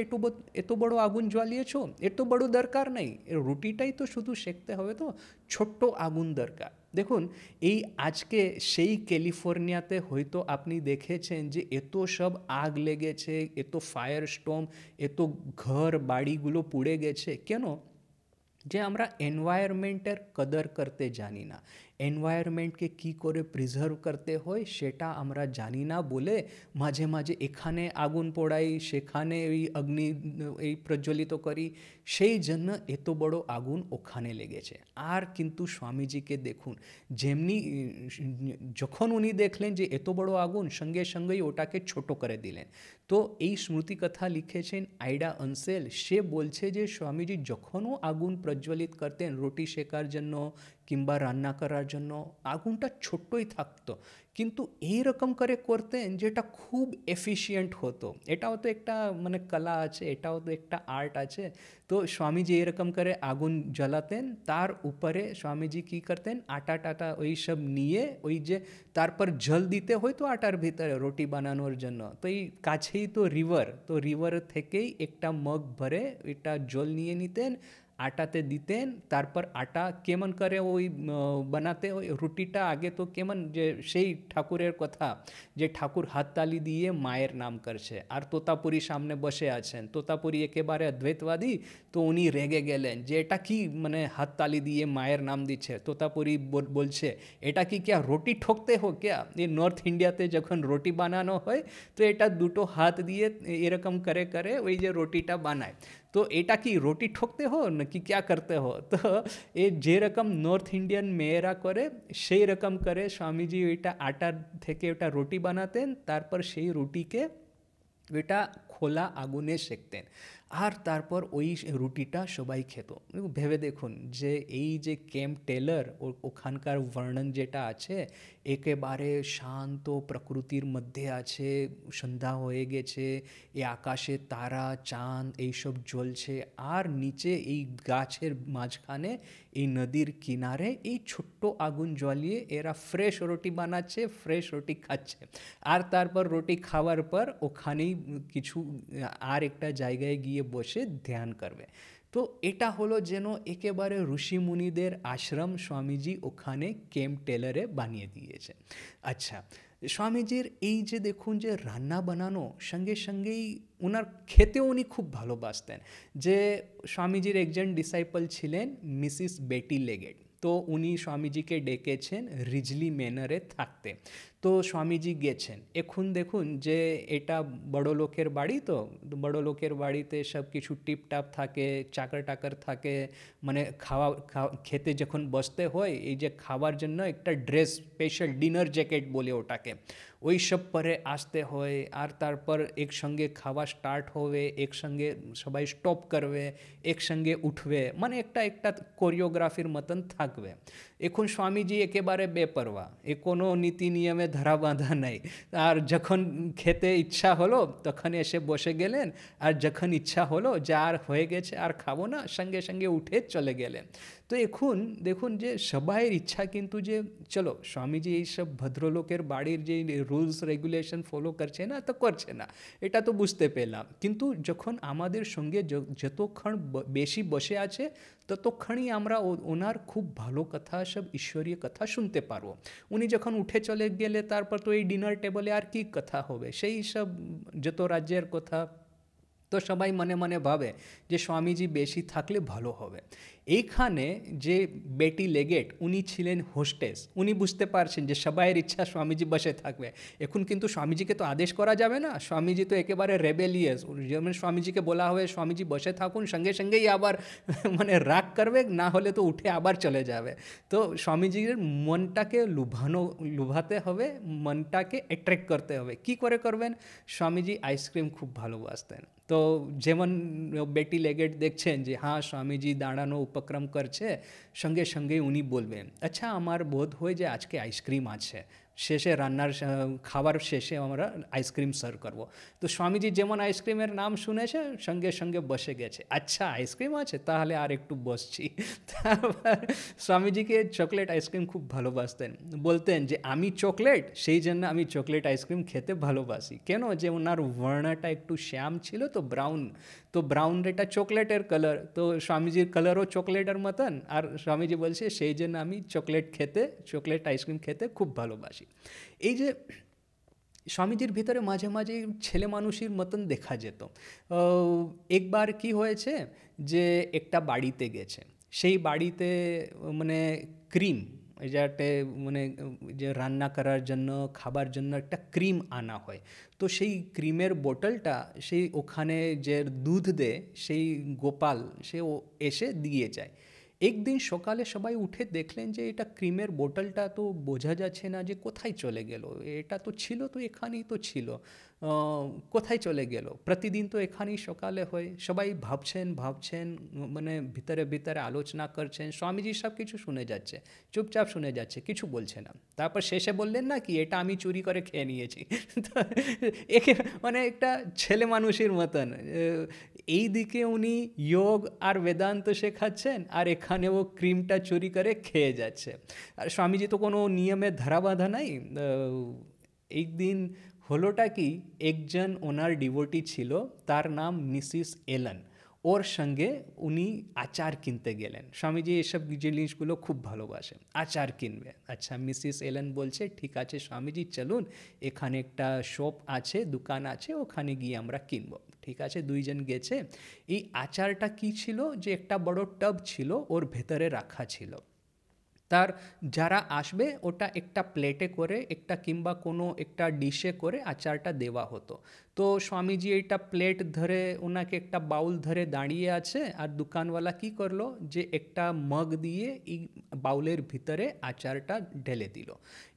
এত বড় আগুন জ্বালিয়েছ? এত বড় দরকার নেই, রুটিটাই তো শুধু সেঁকতে হবে, তো ছোট্ট আগুন দরকার। দেখুন, এই আজকে সেই ক্যালিফোর্নিয়াতে হয়তো আপনি দেখেছেন যে এত সব আগ লেগেছে, এত ফায়ার স্টোম, এত ঘর বাড়িগুলো পুড়ে গেছে কেন? যে আমরা এনভায়রনমেন্টের কদর করতে জানি না, এনভায়রনমেন্টকে কী করে প্রিজার্ভ করতে হয় সেটা আমরা জানি না বলে মাঝে মাঝে এখানে আগুন পোড়াই, সেখানে ওই অগ্নি এই প্রজ্বলিত করি, সেই জন্য এত বড় আগুন ওখানে লেগেছে। আর কিন্তু স্বামীজিকে দেখুন, যেমনি যখন উনি দেখলেন যে এত বড় আগুন, সঙ্গে সঙ্গেই ওটাকে ছোট করে দিলেন। তো এই স্মৃতি কথা লিখেছেন আইডা অনসেল, সে বলছে যে স্বামীজি যখনও আগুন প্রজ্বলিত করতেন রুটি শেখার জন্য কিংবা রান্না করার জন্য আগুনটা ছোট্টই থাকতো, কিন্তু এইরকম করে করতেন যেটা খুব এফিশিয়েন্ট হতো। এটাও তো একটা মানে কলা আছে, এটাও তো একটা আর্ট আছে। তো স্বামীজি এরকম করে আগুন জ্বালাতেন, তার উপরে স্বামীজি কী করতেন, আটা টাটা ওই সব নিয়ে ওই যে তারপর জল দিতে হয়তো আটার ভিতরে রুটি বানানোর জন্য, তো এই কাছেই তো রিভার, তো রিভার থেকেই একটা মগ ভরে এটা জল নিয়ে নিতেন, আটাতে দিতেন, তারপর আটা কেমন করে ওই বানাতে ওই রুটিটা আগে তো কেমন যে সেই ঠাকুরের কথা যে ঠাকুর হাততালি দিয়ে মায়ের নাম করছে, আর তোতাপুরি সামনে বসে আছেন, তোতাপুরি একেবারে অদ্বৈতবাদী, তো উনি রেগে গেলেন যে এটা কি মানে হাততালি দিয়ে মায়ের নাম দিচ্ছে। তোতাপুরি বলছে এটা কি क्या রুটি ঠকতে हो क्या, ये নর্থ ইন্ডিয়াতে যখন রুটি বানানো হয় তো এটা দুটো হাত দিয়ে এরকম করে করে ওই যে রুটিটা বানায়, তো এটা কি রুটি ঠকতে हो নাকি क्या करते हो। তো এই যেরকম নর্থ ইন্ডিয়ান মেয়েরা করে সেই রকম করে স্বামীজি ওইটা আটার থেকে ওটা রুটি বানাতেন, তারপর সেই রুটিকে ওইটা খোলা আগুনে সেঁকতেন, আর তারপর ওই রুটিটা সবাই খেত। ভেবে দেখুন যে এই যে ক্যাম্প টেলর ওখানকার বর্ণন যেটা আছে, একেবারে শান্ত প্রকৃতির মধ্যে আছে, সন্ধ্যা হয়ে গেছে, এ আকাশে তারা চাঁদ এইসব জ্বলছে, আর নিচে এই গাছের মাঝখানে এই নদীর কিনারে এই ছোট্ট আগুন জ্বালিয়ে এরা ফ্রেশ রুটি বানাচ্ছে, ফ্রেশ রুটি খাচ্ছে, আর তারপর রুটি খাওয়ার পর ওখানেই কিছু আর একটা জায়গায় গিয়ে বসে ধ্যান করবে। তো এটা হলো যেন একেবারে ঋষিমুনিদের আশ্রম স্বামীজি ওখানে ক্যাম্প টেলরে বানিয়ে দিয়েছে। আচ্ছা, স্বামীজির এই যে দেখুন যে রান্না বানানো সঙ্গে সঙ্গেই ওনার খেতেও উনি খুব ভালোবাসতেন। যে স্বামীজির একজন ডিসাইপল ছিলেন মিসিস বেটি লেগেট, তো উনি স্বামীজিকে ডেকেছেন রিজলি ম্যানরে থাকতে, তো স্বামীজি গেছেন। এখন দেখুন যে এটা বড় লোকের বাড়ি, তো বড় লোকের বাড়িতে সব কিছু টিপটাপ থাকে, চাকর টাকর থাকে, মানে খেতে যখন বসতে হয় এই যে খাওয়ার জন্য একটা ড্রেস, স্পেশাল ডিনার জ্যাকেট বলে ওটাকে, ওই সব পরে আসতে হয়, আর তারপর একসঙ্গে খাওয়া স্টার্ট হবে, একসঙ্গে সবাই স্টপ করবে, একসঙ্গে উঠবে, মানে একটা একটা কোরিওগ্রাফির মতন থাকবে। এখন স্বামীজি একেবারে বেপরোয়া, এ কোনো নীতি নিয়মে ধরা বাঁধা নেই, আর যখন খেতে ইচ্ছা হলো তখন এসে বসে গেলেন, আর যখন ইচ্ছা হলো যে আর হয়ে গেছে আর খাবো না, সঙ্গে সঙ্গে উঠে চলে গেলেন। তো এখন দেখুন যে সবাইয়ের ইচ্ছা কিন্তু যে চলো স্বামীজি এইসব ভদ্রলোকের বাড়ির যে রুলস রেগুলেশন ফলো করছে না তো করছে না, এটা তো বুঝতে পেলাম, কিন্তু যখন আমাদের সঙ্গে যতক্ষণ বেশি বসে আছে ততক্ষণই আমরা ওনার খুব ভালো কথা, সব ঈশ্বরীয় কথা শুনতে পারবো। উনি যখন উঠে চলে গেলে তারপর তো এই ডিনার টেবলে আর কি কথা হবে, সেই সব যত রাজ্যের কথা, তো সবাই মনে মনে ভাবে যে স্বামীজি বেশি থাকলে ভালো হবে। এইখানে যে বেটি লেগেট উনি ছিলেন হোস্টেস, উনি বুঝতে পারছেন যে সবাইয়ের ইচ্ছা স্বামীজি বসে থাকবে, এখন কিন্তু স্বামীজিকে তো আদেশ করা যাবে না, স্বামীজি তো একেবারে রেবেলিয়াস, যেমন স্বামীজিকে বলা হবে স্বামীজি বসে থাকুন, সঙ্গে সঙ্গেই আবার মানে রাগ করবে, না হলে তো উঠে আবার চলে যাবে। তো স্বামীজির মনটাকে লুভাতে হবে, মনটাকে অ্যাট্রাক্ট করতে হবে। কি করে করবেন? স্বামীজি আইসক্রিম খুব ভালোবাসতেন, তো যেমন বেটি লেগেট দেখছেন যে হ্যাঁ স্বামীজি দাঁড়ানো উপক্রম করছে, সঙ্গে সঙ্গে উনি বলবেন আচ্ছা আমার বোধ হয় যে আজকে আইসক্রিম আছে, শেষে রান্নার খাবার শেষে আমরা আইসক্রিম সার্ভ করব। তো স্বামীজি যেমন আইসক্রিমের নাম শুনেছে সঙ্গে সঙ্গে বসে গেছে, আচ্ছা আইসক্রিম আছে তাহলে আর একটু বসছি। তারপর স্বামীজিকে চকলেট আইসক্রিম খুব ভালোবাসতেন, বলতেন যে আমি চকলেট, সেই জন্য আমি চকলেট আইসক্রিম খেতে ভালোবাসি। কেন? যে ওনার বর্ণটা একটু শ্যাম ছিল তো ব্রাউন, তো ব্রাউন এটা চকলেটের কালার, তো স্বামীজির কালারও চকলেটের মতন, আর স্বামীজি বলছে সেই জন্য আমি চকলেট আইসক্রিম খেতে খুব ভালোবাসি। এই যে স্বামীজির ভিতরে মাঝে মাঝে ছেলে মানুষের মতন দেখা যেত। একবার কি হয়েছে যে একটা বাড়িতে গেছে, সেই বাড়িতে মানে ক্রিম, যাতে মানে যে রান্না করার জন্য খাবার জন্য একটা ক্রিম আনা হয়, তো সেই ক্রিমের বোতলটা সেই ওখানে যে দুধ দেয় সেই গোপাল সে এসে দিয়ে যায়। একদিন সকালে সবাই উঠে দেখলেন যে এটা ক্রিমের বোতলটা তো বোঝা যাচ্ছে না যে কোথায় চলে গেল। এটা তো ছিল, তো এখানেই তো ছিল, কোথায় চলে গেল? প্রতিদিন তো এখানেই সকালে হয়। সবাই ভাবছেন ভাবছেন, মানে ভিতরে ভিতরে আলোচনা করছেন। স্বামীজি সব কিছু শুনে যাচ্ছে, চুপচাপ শুনে যাচ্ছে, কিছু বলছে না। তারপর শেষে বললেন না কি, এটা আমি চুরি করে খেয়ে নিয়েছি। তো একে মানে একটা ছেলে মানুষের মতন, এই দিকে উনি যোগ আর বেদান্ত শেখাচ্ছেন, আর এখানে ও ক্রিমটা চুরি করে খেয়ে যাচ্ছে। আর স্বামীজি তো কোনো নিয়মে ধরা বাঁধা নাই। একদিন হলোটা কি, একজন ওনার ডিভোটি ছিল, তার নাম মিসিস এলেন। ওর সঙ্গে উনি আচার কিনতে গেলেন। স্বামীজি এসব জিনিসগুলো খুব ভালোবাসেন, আচার কিনবে। আচ্ছা, মিসিস এলেন বলছে ঠিক আছে স্বামীজি চলুন, এখানে একটা শপ আছে, দোকান আছে, ওখানে গিয়ে আমরা কিনবো। ঠিক আছে, দুইজন গেছে। এই আচারটা কি ছিল, যে একটা বড় টব ছিল, ওর ভেতরে রাখা ছিল। তার যারা আসবে ওটা একটা প্লেটে করে, একটা কিংবা কোনো একটা ডিশে করে আচারটা দেওয়া হতো। তো স্বামীজি এইটা প্লেট ধরে, ওনাকে একটা বাউল ধরে দাঁড়িয়ে আছে, আর দোকানওয়ালা কি করলো, যে একটা মগ দিয়ে এই বাউলের ভিতরে আচারটা ঢেলে দিল।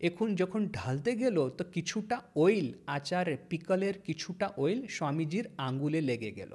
এখন যখন ঢালতে গেল, তো কিছুটা অয়েল, আচারের পিকলের কিছুটা অয়েল স্বামীজির আঙ্গুলে লেগে গেল।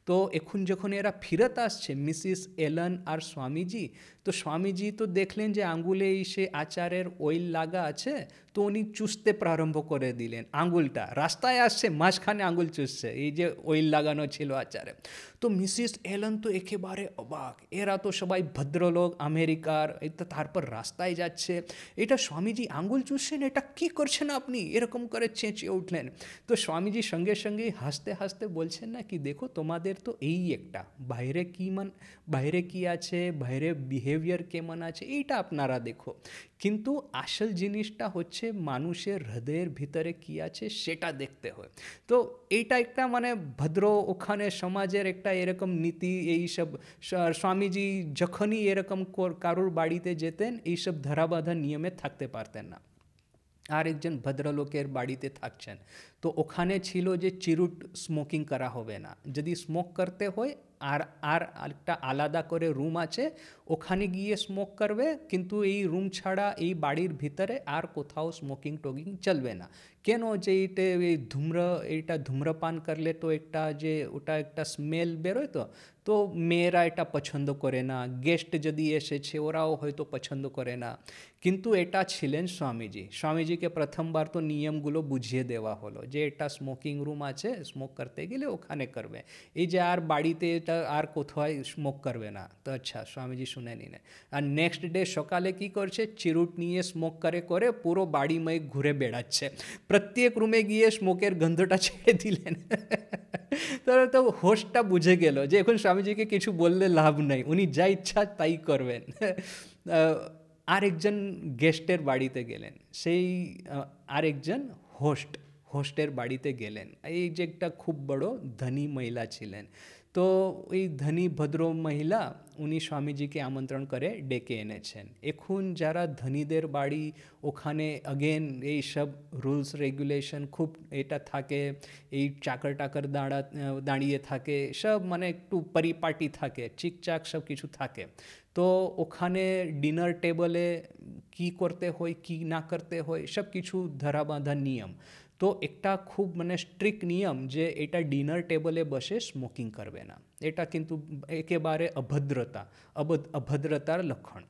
তো এখন যখন এরা ফিরত আসছে, মিসিস এলেন আর স্বামীজি, তো স্বামীজি তো দেখলেন যে আঙ্গুলে সে আচারের অয়েল লাগা আছে। তো উনি চুষতে প্রারম্ভ করে দিলেন আঙ্গুলটা। রাস্তায় আসছে, মাঝখানে আঙ্গুল চুষছে, এই যে অয়েল লাগানো ছিল আচারে। তো মিসিস এলেন তো একেবারে অবাক, এরা তো সবাই ভদ্রলোক আমেরিকার, এটা তারপর রাস্তায় যাচ্ছে, এটা স্বামীজি আঙ্গুল চুষছেন, এটা কি করছেন আপনি, এরকম করে চেঁচিয়ে উঠলেন। তো স্বামীজি সঙ্গে সঙ্গেই হাসতে হাসতে বলছেন না কি, দেখো তোমাদের তো এই একটা বাইরে কি বাইরে কি আছে, বাইরে বিহেভিয়ার কেমন আছে, এইটা আপনারা দেখো, কিন্তু আসল জিনিসটা হচ্ছে মানুষের হৃদয়ের ভিতরে কি আছে সেটা দেখতে হয়। তো এইটা একটা মানে ভদ্র ওখানে সমাজের একটা এরকম নীতি। এইসব স্বামীজি যখনই এরকম কারোর বাড়িতে যেতেন, এইসব ধরাবাঁধা নিয়মে থাকতে পারতেন না। আর একজন ভদ্রলোকের বাড়িতে থাকছেন, তো ওখানে ছিল যে চিরুট স্মোকিং করা হবে না, যদি স্মোক করতে হয় আর আর একটা আলাদা করে রুম আছে, ওখানে গিয়ে স্মোক করবে, কিন্তু এই রুম ছাড়া এই বাড়ির ভিতরে আর কোথাও স্মোকিং টোকিং চলবে না। কেন, যে এইটা ধূম্রপান করলে তো একটা যে ওটা একটা স্মেল বেরোয়, তো মেয়েরা এটা পছন্দ করে না, গেস্ট যদি এসেছে ওরাও হয়তো পছন্দ করে না। কিন্তু এটা ছিলেন স্বামীজি। স্বামীজিকে প্রথমবার তো নিয়মগুলো বুঝিয়ে দেওয়া হলো যে এটা স্মোকিং রুম আছে, স্মোক করতে গেলে ওখানে করবে, এই যে আর বাড়িতে এটা আর কোথাও স্মোক করবে না। তো আচ্ছা, স্বামীজি শুনে নিলেন। আর নেক্সট ডে সকালে কি করছে, চিরুট নিয়ে স্মোক করে করে পুরো বাড়িময় ঘুরে বেড়াচ্ছে, প্রত্যেক রুমে গিয়ে স্মোকের গন্ধটা ছেড়ে দিলেন। তাহলে তো হোস্টটা বুঝে গেল যে এখন স্বামীজিকে কিছু বললে লাভ নেই, উনি যা ইচ্ছা তাই করবেন। আরেকজন গেস্টের বাড়িতে গেলেন, সেই আরেকজন হোস্টের বাড়িতে গেলেন। এই যে একটা খুব বড় ধনী মহিলা ছিলেন। তো ওই ধনী ভদ্র মহিলা, উনি স্বামীজিকে আমন্ত্রণ করে ডেকে এনেছেন। এখন যারা ধনীদের বাড়ি, ওখানে অগেন এই সব রুলস রেগুলেশন খুব এটা থাকে, এই চাকর টাকর দাঁড়িয়ে থাকে, সব মানে একটু পরিপাটি থাকে, চিকচাক সব কিছু থাকে। তো ওখানে ডিনার টেবলে কি করতে হয় কি না করতে হয় সব কিছু ধরা বাঁধা নিয়ম। তো একটা খুব মানে স্ট্রিক্ট নিয়ম যে এটা ডিনার টেবলে বসে স্মোকিং করবে না, এটা কিন্তু একেবারে অভদ্রতার লক্ষণ।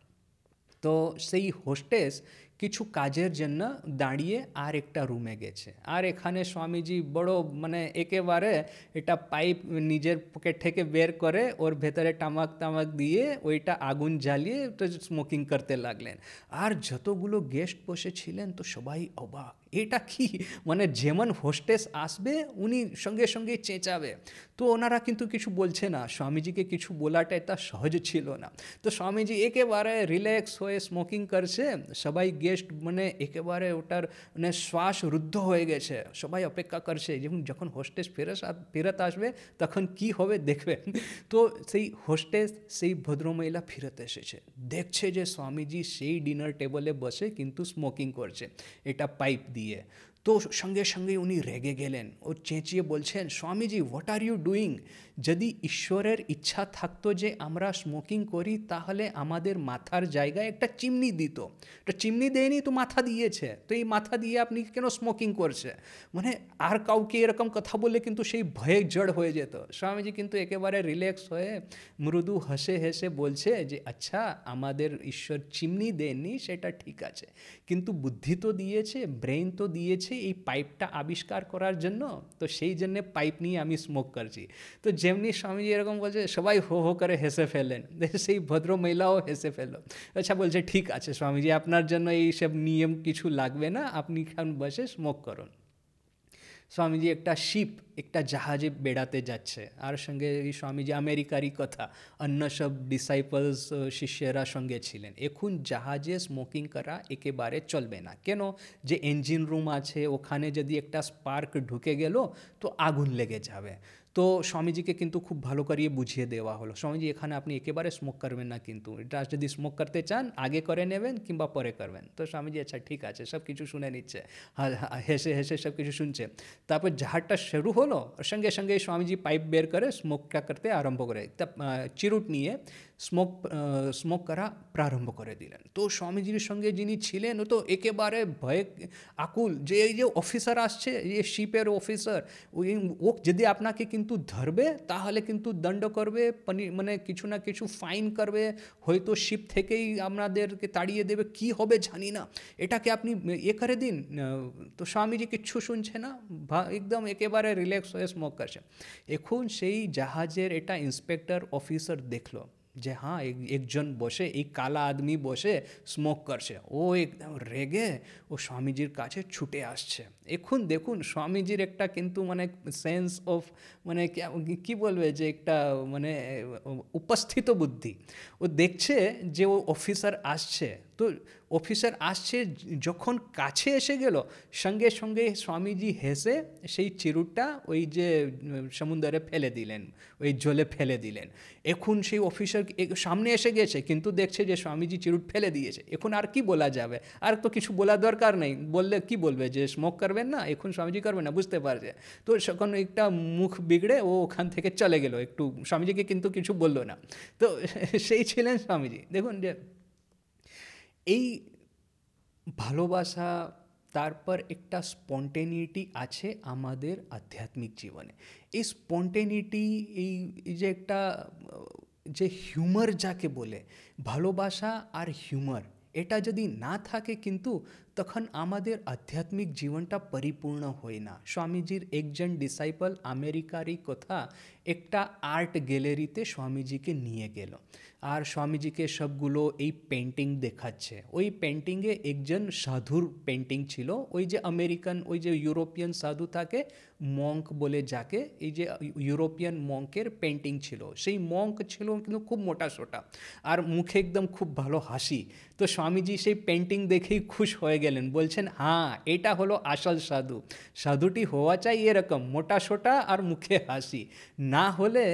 তো সেই হোস্টেস কিছু কাজের জন্য দাঁড়িয়ে আর একটা রুমে গেছে, আর এখানে স্বামীজি বড় মানে একেবারে এটা পাইপ নিজের পকেট থেকে বের করে ওর ভেতরে টামাক টামাক দিয়ে ওইটা আগুন জ্বালিয়ে তো স্মোকিং করতে লাগলেন। আর যতগুলো গেস্ট বসেছিলেন তো সবাই অবাক, এটা কি, মানে যেমন হোস্টেস আসবে উনি সঙ্গে সঙ্গে চেঁচাবে। তো ওনারা কিন্তু কিছু বলছে না, স্বামীজিকে কিছু বলাটা এটা সহজ ছিল না। তো স্বামীজি একেবারে রিল্যাক্স হয়ে স্মোকিং করছে, সবাই গেস্ট মানে একেবারে ওটার মানে শ্বাস রুদ্ধ হয়ে গেছে, সবাই অপেক্ষা করছে যখন হোস্টেস ফেরত আসবে তখন কি হবে দেখবে। তো সেই হোস্টেস, সেই ভদ্রমহিলা ফিরত এসেছে, দেখছে যে স্বামীজি সেই ডিনার টেবলে বসে কিন্তু স্মোকিং করছে এটা পাইপ দিয়ে। তো সঙ্গে সঙ্গে উনি রেগে গেলেন ও চেঁচিয়ে বলছেন, Swamiji what are you doing? যদি ঈশ্বরের ইচ্ছা থাকতো যে আমরা স্মোকিং করি তাহলে আমাদের মাথার জায়গায় একটা চিমনি দিত, একটা চিমনি দেয়নি তো মাথা দিয়েছে, তো এই মাথা দিয়ে আপনি কেন স্মোকিং করছে? মানে আর কাউকে এরকম কথা বললে কিন্তু সেই ভয়ে জড় হয়ে যেত। স্বামীজি কিন্তু একেবারে রিল্যাক্স হয়ে মৃদু হেসে হেসে বলছে যে আচ্ছা আমাদের ঈশ্বর চিমনি দেননি সেটা ঠিক আছে, কিন্তু বুদ্ধি তো দিয়েছে, ব্রেন তো দিয়েছে এই পাইপটা আবিষ্কার করার জন্য, তো সেই জন্যে পাইপ নিয়ে আমি স্মোক করছি। তো যেমনি স্বামীজি এরকম বলছে সবাই হো হো করে হেসে ফেলেন, সেই ভদ্র মহিলাও হেসে ফেলল। আচ্ছা বলছে ঠিক আছে স্বামীজি আপনার জন্য এই সব নিয়ম কিছু লাগবে না, আপনি এখন বসে স্মোক করুন। স্বামীজি একটা শিপ একটা জাহাজে বেড়াতে যাচ্ছে, আর সঙ্গে এই স্বামীজি আমেরিকারই কথা, অন্য সব ডিসাইপলস শিষ্যেরা সঙ্গে ছিলেন। এখন জাহাজে স্মোকিং করা একেবারে চলবে না, কেন? যে ইঞ্জিন রুম আছে ওখানে যদি একটা স্পার্ক ঢুকে গেল তো আগুন লেগে যাবে। তো স্বামীজিকে কিন্তু খুব ভালো করিয়ে বুঝিয়ে দেওয়া হলো, স্বামীজি এখানে আপনি একেবারে স্মোক করবেন না, কিন্তু এটা যদি স্মোক করতে চান আগে করে নেবেন কিংবা পরে করবেন। তো স্বামীজি আচ্ছা ঠিক আছে সব কিছু শুনে নিচ্ছে, হেসে হেসে সব কিছু শুনছে। তারপর জাহাজটা শুরু হলো, সঙ্গে সঙ্গে স্বামীজি পাইপ বের করে স্মোকটা করতে আরম্ভ করে, তা চিরুট নিয়ে স্মোক করা প্রারম্ভ করে দিলেন। তো স্বামীজির সঙ্গে যিনি ছিলেন ও তো একেবারে ভয়ে আকুল, যে এই যে অফিসার আসছে, এই শিপের অফিসার, ও যদি আপনাকে কিন্তু ধরবে তাহলে কিন্তু দণ্ড করবে, মানে কিছু না কিছু ফাইন করবে, হয়তো শিপ থেকেই আপনাদেরকে তাড়িয়ে দেবে, কি হবে জানি না, এটাকে আপনি করে দিন। তো স্বামীজি কিচ্ছু শুনছে না, একদম একেবারে রিল্যাক্স হয়ে স্মোক করছে। এখন সেই জাহাজের এটা ইন্সপেক্টর অফিসার দেখলো যে হ্যাঁ একজন বসে, এই কালা আদমি বসে স্মোক করছে, ও একদম রেগে ও স্বামীজির কাছে ছুটে আসছে। এখন দেখুন স্বামীজির একটা কিন্তু মানে সেন্স অফ মানে কি বলবে যে একটা মানে উপস্থিত বুদ্ধি, ও দেখছে যে ও অফিসার আসছে, তো অফিসার আসছে যখন কাছে এসে গেল সঙ্গে সঙ্গে স্বামীজি হেসে সেই চিরুটটা ওই যে সমুদ্রে ফেলে দিলেন, ওই জলে ফেলে দিলেন। এখন সেই অফিসার সামনে এসে গেছে কিন্তু দেখছে যে স্বামীজি চিরুট ফেলে দিয়েছে, এখন আর কি বলা যাবে, আর তো কিছু বলা দরকার নেই, বললে কি বলবে যে স্মোক করবেন না, এখন স্বামীজি করবেন না, বুঝতে পারছে। তো তখন একটা মুখ বিগড়ে ও ওখান থেকে চলে গেল, একটু স্বামীজিকে কিন্তু কিছু বললো না। তো সেই ছিলেন স্বামীজি। দেখুন যে এই ভালোবাসা, তারপর একটা স্পন্টেনিটি আছে আমাদের আধ্যাত্মিক জীবনে। এই স্পন্টেনিটি, এই যে একটা যে হিউমার যাকে বলে, ভালোবাসা আর হিউমার এটা যদি না থাকে কিন্তু তখন আমাদের আধ্যাত্মিক জীবনটা পরিপূর্ণ হয় না। স্বামীজির একজন ডিসাইপল আমেরিকারই কথা একটা আর্ট গ্যালারিতে স্বামীজিকে নিয়ে গেল, আর স্বামীজিকে সবগুলো এই পেন্টিং দেখাচ্ছে। ওই পেন্টিংয়ে একজন সাধুর পেন্টিং ছিল, ওই যে আমেরিকান ওই যে ইউরোপিয়ান সাধু থাকে, মঙ্ক বলে যাকে, এই যে ইউরোপিয়ান মঙ্কের পেন্টিং ছিল। সেই মঙ্ক ছিল কিন্তু খুব মোটা সোটা, আর মুখে একদম খুব ভালো হাসি। তো স্বামীজি সেই পেন্টিং দেখেই খুশ হয়ে গেলেন, বলছেন হ্যাঁ এটা হলো আসল সাধু, সাধুটি হওয়া চাই এরকম মোটা সোটা আর মুখে হাসি, না হলে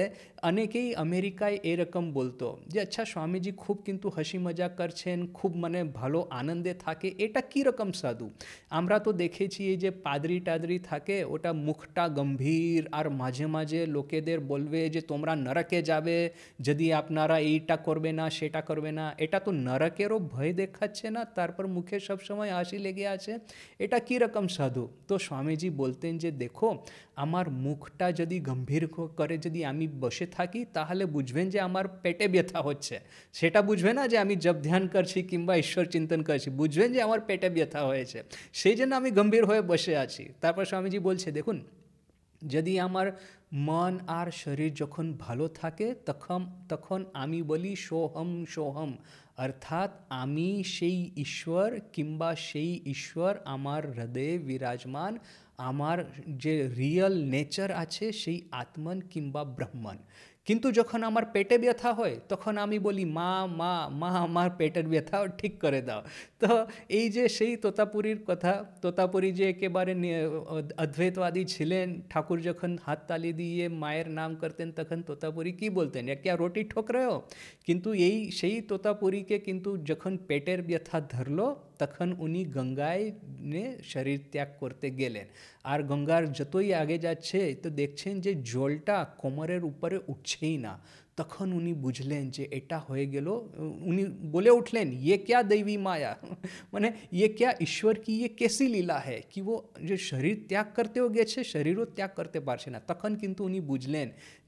অনেকেই আমেরিকায় এরকম বলতো যে আচ্ছা স্বামীজি খুব কিন্তু হাসি মজাক করছেন, খুব মানে ভালো আনন্দে থাকে, এটা কীরকম সাধু। আমরা তো দেখেছি এই যে পাদরি টাদরি থাকে, ওটা মুখটা গম্ভীর, আর মাঝে মাঝে লোকেদের বলবে যে তোমরা নরকে যাবে যদি আপনারা এইটা করবে না সেটা করবে না, এটা তো নরকেরও ভয় দেখাচ্ছে না, তারপর মুখে সবসময় হাসি লেগে আছে, এটা কীরকম সাধু। তো স্বামীজি বলতেন যে দেখো আমার মুখটা যদি গম্ভীর করে যদি আমি বসে থাকি তাহলে বুঝবেন যে আমার পেটে ব্যথা হচ্ছে, সেটা বুঝবে না যে আমি জপ ধ্যান করছি কিংবা ঈশ্বর চিন্তন করছি, বুঝবেন যে আমার পেটে ব্যথা হয়েছে, সেই জন্য আমি গম্ভীর হয়ে বসে আছি। তারপর স্বামীজি বলছে দেখুন যদি আমার মন আর শরীর যখন ভালো থাকে তখন তখন আমি বলি সোহম সোহম, অর্থাৎ আমি সেই ঈশ্বর কিংবা সেই ঈশ্বর আমার হৃদয়ে বিরাজমান, আমার যে রিয়েল নেচার আছে সেই আত্মন কিংবা ব্রহ্মন। কিন্তু যখন আমার পেটে ব্যথা হয় তখন আমি বলি মা মা মা আমার পেটের ব্যথাও ঠিক করে দাও। তো এই যে সেই তোতাপুরীর কথা, তোতাপুরী যে একেবারে অদ্বৈতবাদী ছিলেন, ঠাকুর যখন হাততালি দিয়ে মায়ের নাম করতেন তখন তোতাপুরী কি বলতেন, क्या रोटी ठोक रहे हो। কিন্তু এই সেই তোতাপুরীকে কিন্তু যখন পেটের ব্যথা ধরলো তখন উনি গঙ্গায় শরীর ত্যাগ করতে গেলেন। আর গঙ্গার যতই আগে যাচ্ছে তো দেখছেন যে জলটা কোমরের উপরে উঠছেই না। তখন উনি বুঝলেন যে এটা হয়ে গেল। উনি বলে উঠলেন, ये क्या दैवी माया মানে ये क्या ईश्वर की ये कैसी लीला है कि वो যে শরীর ত্যাগ করতেও গেছে, শরীরও ত্যাগ করতে পারছে না। তখন কিন্তু উনি বুঝলেন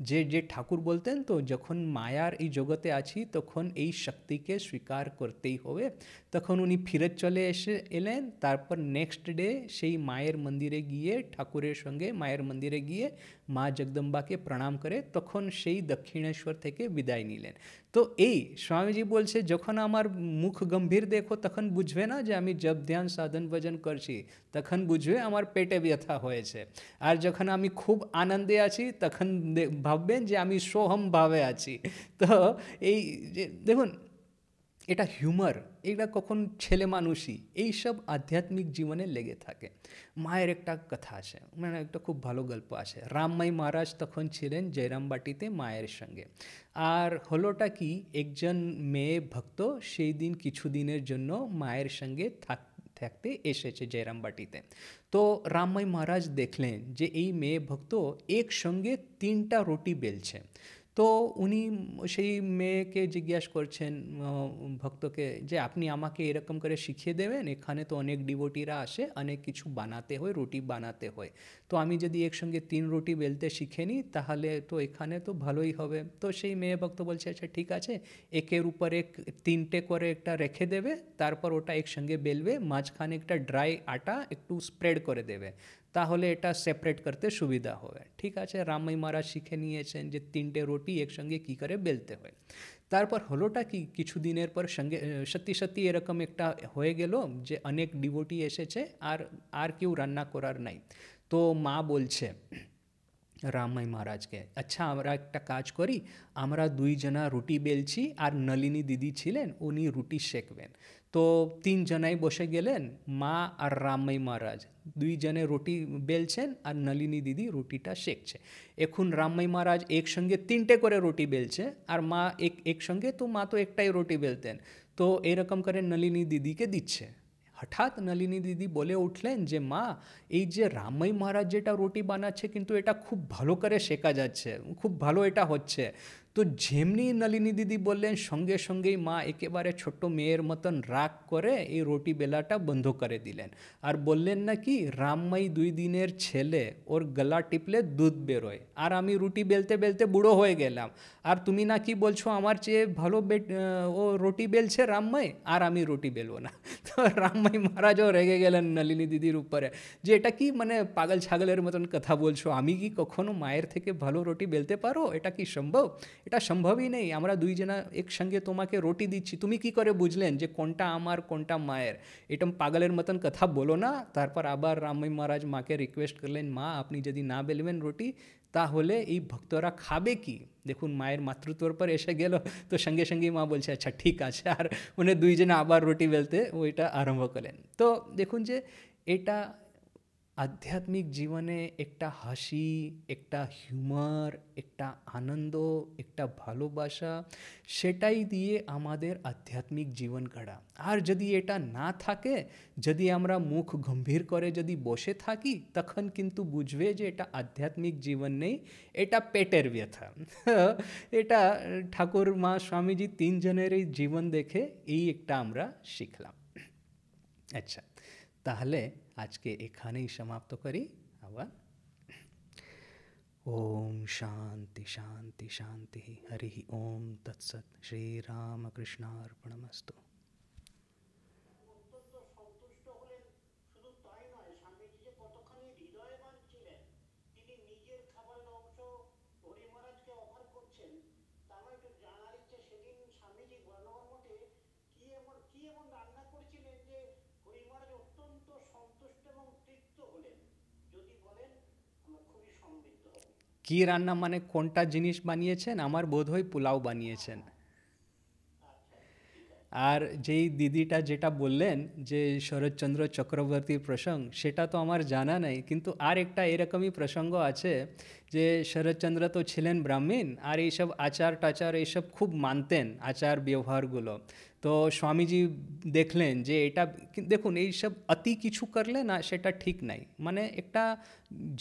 যে যে ঠাকুর বলতেন তো, যখন মায়ার এই জগতে আছি তখন এই শক্তিকে স্বীকার করতেই হবে। তখন উনি ফিরত চলে এলেন। তারপর নেক্সট ডে সেই মায়ের মন্দিরে গিয়ে, ঠাকুরের সঙ্গে মায়ের মন্দিরে গিয়ে মা জগদম্বাকে প্রণাম করে তখন সেই দক্ষিণেশ্বর থেকে বিদায় নিলেন। তো এই স্বামীজি বলছে, যখন আমার মুখ গম্ভীর দেখো তখন বুঝবে না যে আমি জপ ধ্যান সাধন ভজন করছি, তখন বুঝবে আমার পেটে ব্যথা হয়েছে। আর যখন আমি খুব আনন্দে আছি তখন ভাববেন যে আমি সোহম ভাবে আছি। তো এই যে দেখুন, এটা হিউমার, এটা কখন ছেলে মানুষই এইসব আধ্যাত্মিক জীবনে লেগে থাকে। মায়ের একটা কথা আছে, মানে একটা খুব ভালো গল্প আছে। রামমাই মহারাজ তখন ছিলেন জয়রামবাটিতে মায়ের সঙ্গে। আর হলোটা কি, একজন মেয়ে ভক্ত সেই দিন কিছু দিনের জন্য মায়ের সঙ্গে থাকতে এসেছে জয়রামবাটিতে। তো রামমাই মহারাজ দেখলেন যে এই মেয়ে ভক্ত একসঙ্গে 3টা রুটি বেলছে। তো উনি সেই মেয়েকে জিজ্ঞাসা করছেন, ভক্তকে, যে আপনি আমাকে এরকম করে শিখিয়ে দেবেন, এখানে তো অনেক ডিভোটিরা আসে, অনেক কিছু বানাতে হয়, রুটি বানাতে হয়, তো আমি যদি একসঙ্গে 3 রুটি বেলতে শিখে নিই তাহলে তো এখানে তো ভালোই হবে। তো সেই মেয়ে ভক্ত বলছে, আচ্ছা ঠিক আছে, একের উপর এক 3টে করে একটা রেখে দেবে, তারপর ওটা একসঙ্গে বেলবে, মাঝখানে একটা ড্রাই আটা একটু স্প্রেড করে দেবে, তাহলে এটা সেপারেট করতে সুবিধা হবে। ঠিক আছে, রামমাই মহারাজ শিখে নিয়েছেন যে 3টে রুটি একসঙ্গে কী করে বেলতে হয়। তারপর হলোটা কি, কিছু দিনের পর সঙ্গে সত্যি সত্যি এরকম একটা হয়ে গেল যে অনেক ডিভোটি এসেছে, আর আর কেউ রান্না করার নাই। তো মা বলছে রামমাই মহারাজকে, আচ্ছা আমরা একটা কাজ করি, আমরা 2 জনা রুটি বেলছি, আর নলিনী দিদি ছিলেন, উনি রুটি সেঁকবেন। তো 3 জনাই বসে গেলেন, মা আর রামমাই মহারাজ 2 জনে রুটি বেলছেন, আর নলিনী দিদি রুটিটা সেঁকছে। এখন রামমাই মহারাজ একসঙ্গে 3টে করে রুটি বেলছে, আর মা একসঙ্গে, তো মা তো একটাই রুটি বেলতেন, তো এরকম করে নলিনী দিদিকে দিচ্ছে। হঠাৎ নলিনী দিদি বলে উঠলেন যে মা, এই যে রামমাই মহারাজ যেটা রুটি বানাচ্ছে কিন্তু এটা খুব ভালো করে শেখা যাচ্ছে, খুব ভালো এটা হচ্ছে। তো যেমনি নলিনী দিদি বললেন, সঙ্গে সঙ্গেই মা একেবারে ছোট্ট মেয়ের মতন রাগ করে এই রুটি বেলাটা বন্ধ করে দিলেন, আর বললেন না কি, রামমাই 2 দিনের ছেলে, ওর গলা টিপলে দুধ বেরোয়, আর আমি রুটি বেলতে বেলতে বুড়ো হয়ে গেলাম, আর তুমি না কি বলছো আমার চেয়ে ভালো ও রুটি বেলছে রামমাই, আর আমি রুটি বেলবো না। তো রামমাই মহারাজও রেগে গেলেন নলিনী দিদির উপরে, যে এটা কি মানে পাগল ছাগলের মতন কথা বলছো, আমি কি কখনো মায়ের থেকে ভালো রুটি বেলতে পারো, এটা কি সম্ভব? এটা সম্ভবই নেই, আমরা 2 জনা একসঙ্গে তোমাকে রুটি দিচ্ছি, তুমি কি করে বুঝলেন যে কোনটা আমার কোনটা মায়ের? এটা পাগলের মতন কথা বলো না। তারপর আবার রামমাই মহারাজ মাকে রিকোয়েস্ট করলেন, মা আপনি যদি না বেলবেন রুটি তাহলে এই ভক্তরা খাবে কি? দেখুন মায়ের মাতৃত্বর পর এসে গেল, তো সঙ্গে সঙ্গেই মা বলছে আচ্ছা ঠিক আছে, আর উনি 2 জনে আবার রুটি বেলতে ওইটা আরম্ভ করলেন। তো দেখুন যে এটা আধ্যাত্মিক জীবনে একটা হাসি, একটা হিউমার, একটা আনন্দ, একটা ভালোবাসা, সেটাই দিয়ে আমাদের আধ্যাত্মিক জীবন কাটা। আর যদি এটা না থাকে, যদি আমরা মুখ গম্ভীর করে যদি বসে থাকি, তখন কিন্তু বুঝবে যে এটা আধ্যাত্মিক জীবন নেই, এটা পেটের ব্যথা। এটা ঠাকুর মা স্বামীজি 3 জনেরই জীবন দেখে এই একটা আমরা শিখলাম। আচ্ছা, তাহলে আজকে এখানেই সমাপ্ত করি। আবার ওম শান্তি শান্তি শান্তি, হরি ওম তৎসৎ, শ্রীরামকৃষ্ণার্পণমস্তু। কি রান্না মানে কোনটা জিনিস বানিয়েছেন? আমার বোধহয় পোলাও বানিয়েছেন। আর যেই দিদিটা যেটা বললেন যে শরৎচন্দ্র চক্রবর্তীর প্রসঙ্গ, সেটা তো আমার জানা নেই, কিন্তু আর একটা এরকমই প্রসঙ্গ আছে যে শরৎচন্দ্র তো ছিলেন ব্রাহ্মণ, আর এইসব আচার টাচার এইসব খুব মানতেন, আচার ব্যবহারগুলো। তো স্বামীজি দেখলেন যে এটা দেখুন এইসব অতি কিছু করলে না সেটা ঠিক নাই, মানে একটা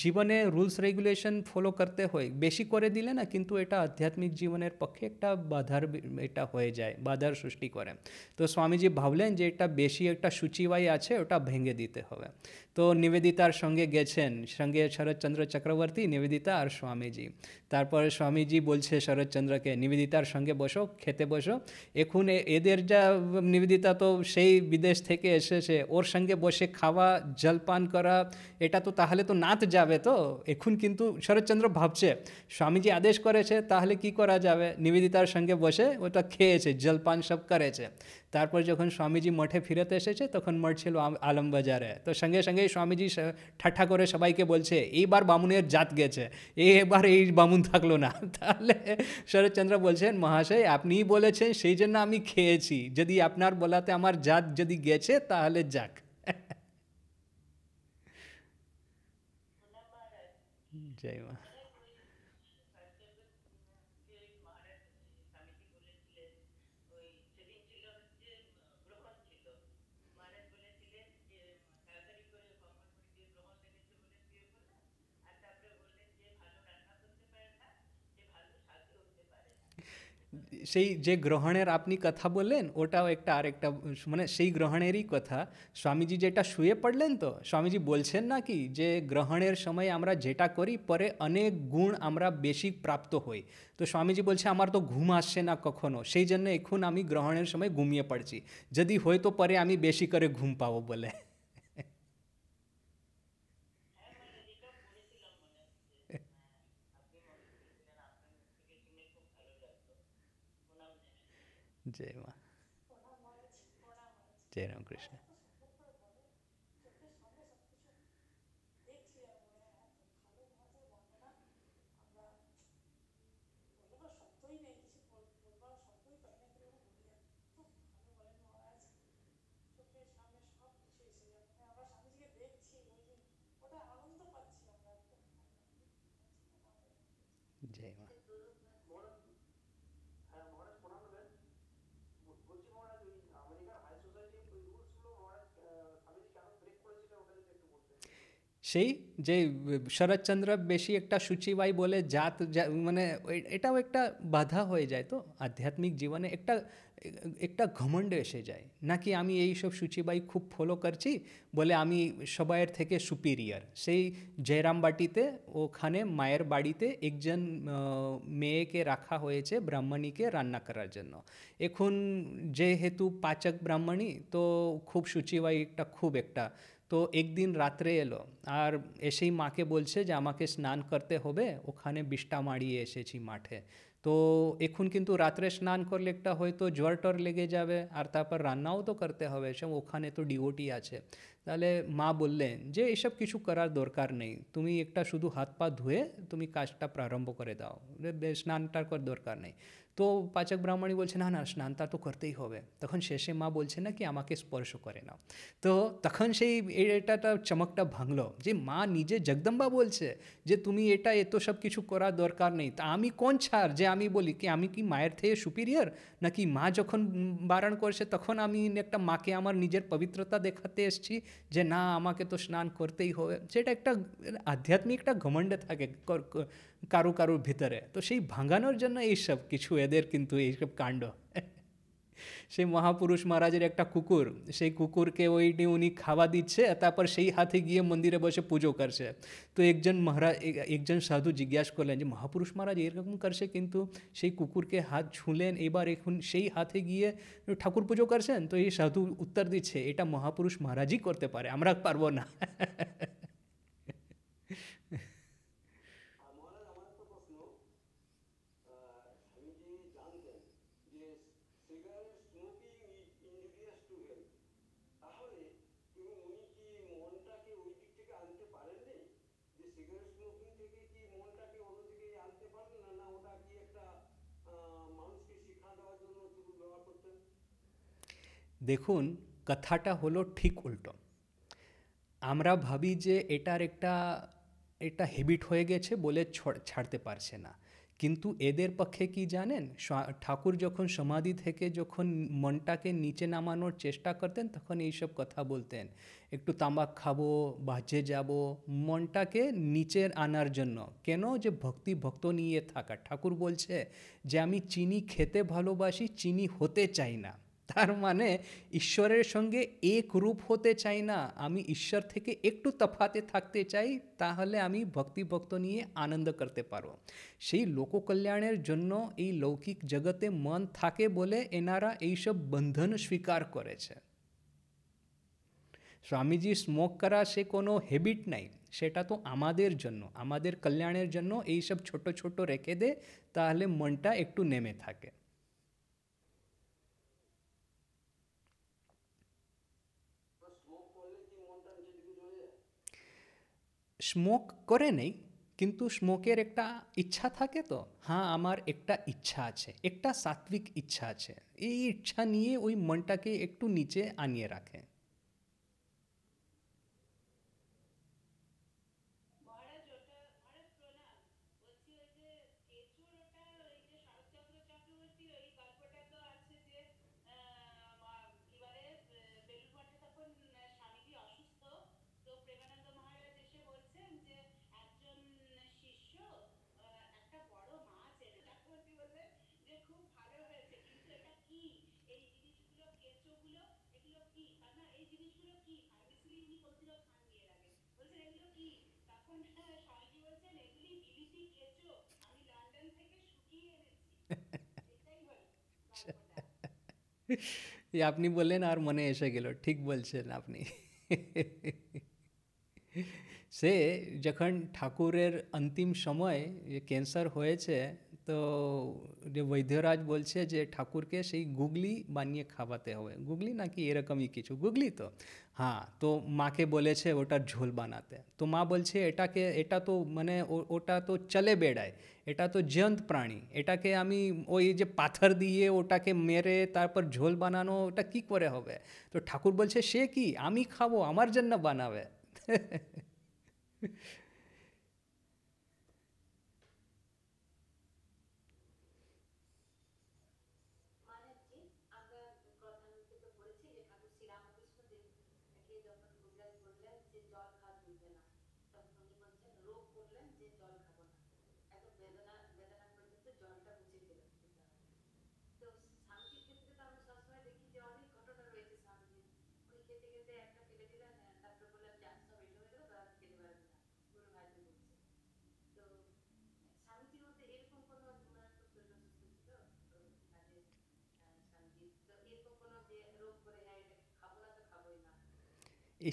জীবনে রুলস রেগুলেশন ফলো করতে হয়, বেশি করে দিলে না কিন্তু এটা আধ্যাত্মিক জীবনের পক্ষে একটা বাধার এটা হয়ে যায়, বাধার সৃষ্টি করে। তো স্বামীজি ভাবলেন যে এটা বেশি একটা সূচিবাই আছে, ওটা ভেঙে দিতে হবে। তো নিবেদিতার সঙ্গে গেছেন, সঙ্গে শরৎচন্দ্র চক্রবর্তী, নিবেদিতা আর স্বামীজি। তারপরে স্বামীজি বলছে শরৎচন্দ্রকে, নিবেদিতার সঙ্গে বসো, খেতে বসো। এখন এদের যা নিবেদিতা তো সেই বিদেশ থেকে এসেছে, ওর সঙ্গে বসে খাওয়া, জলপান করা, এটা তো তাহলে তো নাত যাবে। তো এখন কিন্তু শরৎচন্দ্র ভাবছে স্বামীজি আদেশ করেছে, তাহলে কি করা যাবে, নিবেদিতার সঙ্গে বসে ওটা খেয়েছে, জলপান সব করেছে। তারপর যখন স্বামীজি মঠে ফিরতে এসেছে তখন মঠ ছিল আলমবাজারে, তো সঙ্গে সঙ্গেই স্বামীজি ঠাট্টা করে সবাইকে বলছে এইবার বামুনের জাত গেছে, এবার এই বামুন থাকলো না। তাহলে শরৎচন্দ্র বলছেন মহাশয় আপনিই বলেছেন সেই জন্য আমি খেয়েছি, যদি আপনার বলাতে আমার জাত যদি গেছে তাহলে যাক। জয় মা। সেই যে গ্রহণের আপনি কথা বললেন ওটাও একটা আরেকটা, মানে সেই গ্রহণেরই কথা। স্বামীজি যেটা শুয়ে পড়লেন, তো স্বামীজি বলছেন না কি যে গ্রহণের সময় আমরা যেটা করি পরে অনেক গুণ আমরা বেশি প্রাপ্ত হই। তো স্বামীজি বলছে আমার তো ঘুম আসছে না কখনো, সেই জন্য এখন আমি গ্রহণের সময় ঘুমিয়ে পড়ছি, যদি হয়তো পরে আমি বেশি করে ঘুম পাবো বলে। জয় মা। জয় রামকৃষ্ণ। জয় মা। সেই যে শরৎচন্দ্র বেশি একটা সূচিবাই বলে মানে এটাও একটা বাধা হয়ে যায়। তো আধ্যাত্মিক জীবনে একটা একটা ঘমণ্ড এসে যায় নাকি আমি এই সব সূচিবাই খুব ফলো করছি বলে আমি সবাইয়ের থেকে সুপিরিয়ার। সেই জয়রামবাটিতে ওখানে মায়ের বাড়িতে একজন মেয়েকে রাখা হয়েছে ব্রাহ্মণীকে রান্না করার জন্য। এখন যেহেতু পাচক ব্রাহ্মণী তো খুব সূচিবাই একটা খুব একটা। তো একদিন রাত্রে এলো আর এসেই মাকে বলছে যে আমাকে স্নান করতে হবে, ওখানে বিষ্টা মারিয়ে এসেছি মাঠে। তো এখন কিন্তু রাত্রে স্নান করলে একটা হয়তো জ্বর টর লেগে যাবে, আর তারপর রান্নাও তো করতে হবে, সব ওখানে তো ডিওটি আছে। তাহলে মা বললেন যে এসব কিছু করার দরকার নেই, তুমি একটা শুধু হাত পা ধুয়ে তুমি কাজটা প্রারম্ভ করে দাও, স্নানটার কর দরকার নেই। তো পাচক ব্রাহ্মণী বলছে না না স্নানটা তো করতেই হবে। তখন শেষে মা বলছে না কি আমাকে স্পর্শ করে নাও। তো তখন সেই এটাটা চমকটা ভাঙলো যে মা নিজে জগদম্বা বলছে যে তুমি এটা এত সব কিছু করার দরকার নেই, তা আমি কোন ছাড় যে আমি বলি কি আমি কি মায়ের থেকে সুপিরিয়র, নাকি মা যখন বারণ করছে তখন আমি একটা মাকে আমার নিজের পবিত্রতা দেখাতে এসেছি যে না আমাকে তো স্নান করতেই হবে। সেটা একটা আধ্যাত্মিক একটা ঘমণ্ডে থাকে কারো কারোর ভিতরে, তো সেই ভাঙানোর জন্য এইসব কিছু এদের কিন্তু এইসব কাণ্ড। সেই মহাপুরুষ মহারাজের একটা কুকুর, সেই কুকুরকে ওইটি উনি খাওয়া দিচ্ছে, তারপর সেই হাতে গিয়ে মন্দিরে বসে পুজো করছে। তো একজন মহারাজ একজন সাধু জিজ্ঞাসা করলেন যে মহাপুরুষ মহারাজ এরকম করছে কিন্তু সেই কুকুরকে হাত ছুঁলেন, এবার এখন সেই হাতে গিয়ে ঠাকুর পুজো করছেন। তো এই সাধু উত্তর দিচ্ছে এটা মহাপুরুষ মহারাজই করতে পারে, আমরা পারবো না। দেখুন কথাটা হলো ঠিক উল্টো। আমরা ভাবি যে এটার একটা এটা হ্যাবিট হয়ে গেছে বলে ছাড়তে পারছে না, কিন্তু এদের পক্ষে কি জানেন, ঠাকুর যখন সমাধি থেকে যখন মনটাকে নিচে নামানোর চেষ্টা করতেন তখন এইসব কথা বলতেন, একটু তামাক খাবো, বাজে যাব, মনটাকে নিচের আনার জন্য। কেন? যে ভক্ত নিয়ে থাকা। ঠাকুর বলছে যে আমি চিনি খেতে ভালোবাসি, চিনি হতে চাই না। তার মানে ঈশ্বরের সঙ্গে এক রূপ হতে চাই না, আমি ঈশ্বর থেকে একটু তফাতে থাকতে চাই, তাহলে আমি ভক্ত নিয়ে আনন্দ করতে পারবো। সেই লোককল্যাণের জন্য এই লৌকিক জগতে মন থাকে বলে এনারা এইসব বন্ধন স্বীকার করেছে। স্বামীজি স্মোক করা সে কোনো হ্যাবিট নাই, সেটা তো আমাদের জন্য, আমাদের কল্যাণের জন্য এইসব ছোট ছোট রেখে দে, তাহলে মনটা একটু নেমে থাকে। স্মোক করে নেই, কিন্তু স্মোকের একটা ইচ্ছা থাকে তো, হ্যাঁ আমার একটা ইচ্ছা আছে, একটা সাত্বিক ইচ্ছা আছে, এই ইচ্ছা নিয়ে ওই মনটাকে একটু নিচে আনিয়ে রাখে। এই আপনি বললেন আর মনে এসে গেল, ঠিক বলছেন আপনি। সে যখন ঠাকুরের অন্তিম সময় ক্যান্সার হয়েছে, তো যে বৈদ্যরাজ বলছে যে ঠাকুরকে সেই গুগলি বানিয়ে খাওয়াতে হবে, গুগলি নাকি এরকমই কিছু, গুগলি তো, হ্যাঁ, তো মাকে বলেছে ওটার ঝোল বানাতে। তো মা বলছে এটাকে, এটা তো মানে ওটা তো চলে বেড়ায়, এটা তো জ্যান্ত প্রাণী, এটাকে আমি ওই যে পাথর দিয়ে ওটাকে মেরে তারপর ঝোল বানানো, ওটা কি করে হবে? তো ঠাকুর বলছে সে কি, আমি খাবো, আমার জন্য বানাবে।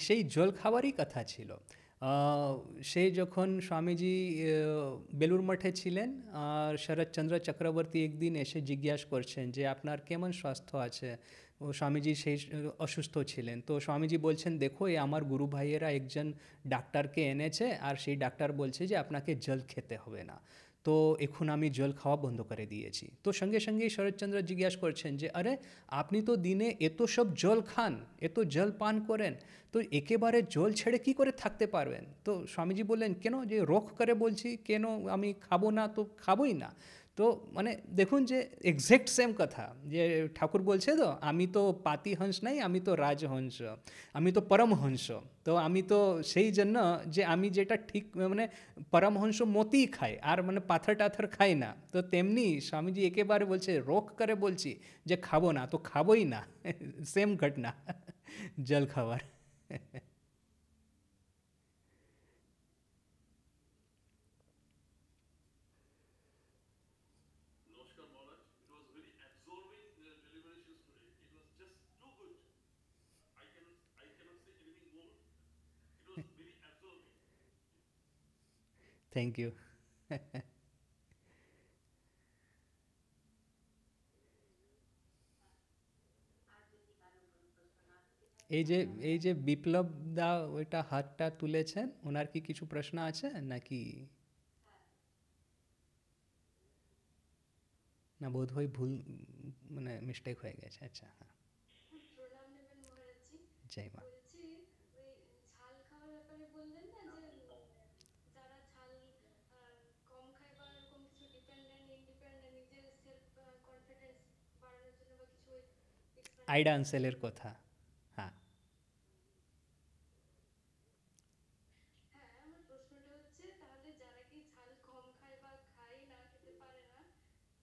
সেই জল খাওয়ারই কথা ছিল। সে যখন স্বামীজি বেলুর মঠে ছিলেন, আর শরৎচন্দ্র চক্রবর্তী একদিন এসে জিজ্ঞাসা করছেন যে আপনার কেমন স্বাস্থ্য আছে। ও স্বামীজি সেই অসুস্থ ছিলেন, তো স্বামীজি বলছেন দেখো এ আমার গুরু ভাইয়েরা একজন ডাক্তারকে এনেছে, আর সেই ডাক্তার বলছে যে আপনাকে জল খেতে হবে না, তো এখন আমি জল খাওয়া বন্ধ করে দিয়েছি। তো সঙ্গে সঙ্গেই শরৎচন্দ্র জিজ্ঞাসা করছেন যে আরে আপনি তো দিনে এত সব জল খান, এত জল পান করেন, তো একেবারে জল ছেড়ে কি করে থাকতে পারবেন? তো স্বামীজি বললেন কেন, যে রোখ করে বলছি, কেন আমি খাবো না? তো খাবোই না। তো মানে দেখুন যে এক্স্যাক্ট সেম কথা, যে ঠাকুর বলছে তো আমি তো পাতিহংস নাই, আমি তো রাজহংস, আমি তো পরমহংস। তো আমি তো সেই জন্য যে আমি যেটা ঠিক মানে পরমহংস মতেই খাই, আর মানে পাথর টাথর খাই না, তো তেমনি স্বামীজি একেবারে বলছে রোখ করে বলছি যে খাবো না, তো খাবোই না। সেম ঘটনা জল খাবার। Thank you. এই যে এই যে বিপ্লব দা ওইটা হাতটা তুলেছেন, ওনার কি কিছু প্রশ্ন আছে নাকি? না বোধহয় ভুল, মানে মিস্টেক হয়ে গেছে। আচ্ছা হ্যাঁ। জয় মা। আইডা আনসেলের কথা। হ্যাঁ। হ্যাঁ, আমার প্রশ্নটা হচ্ছে তাহলে যারা কি ঝাল কম খায় বা খায় না, খেতে পারে না,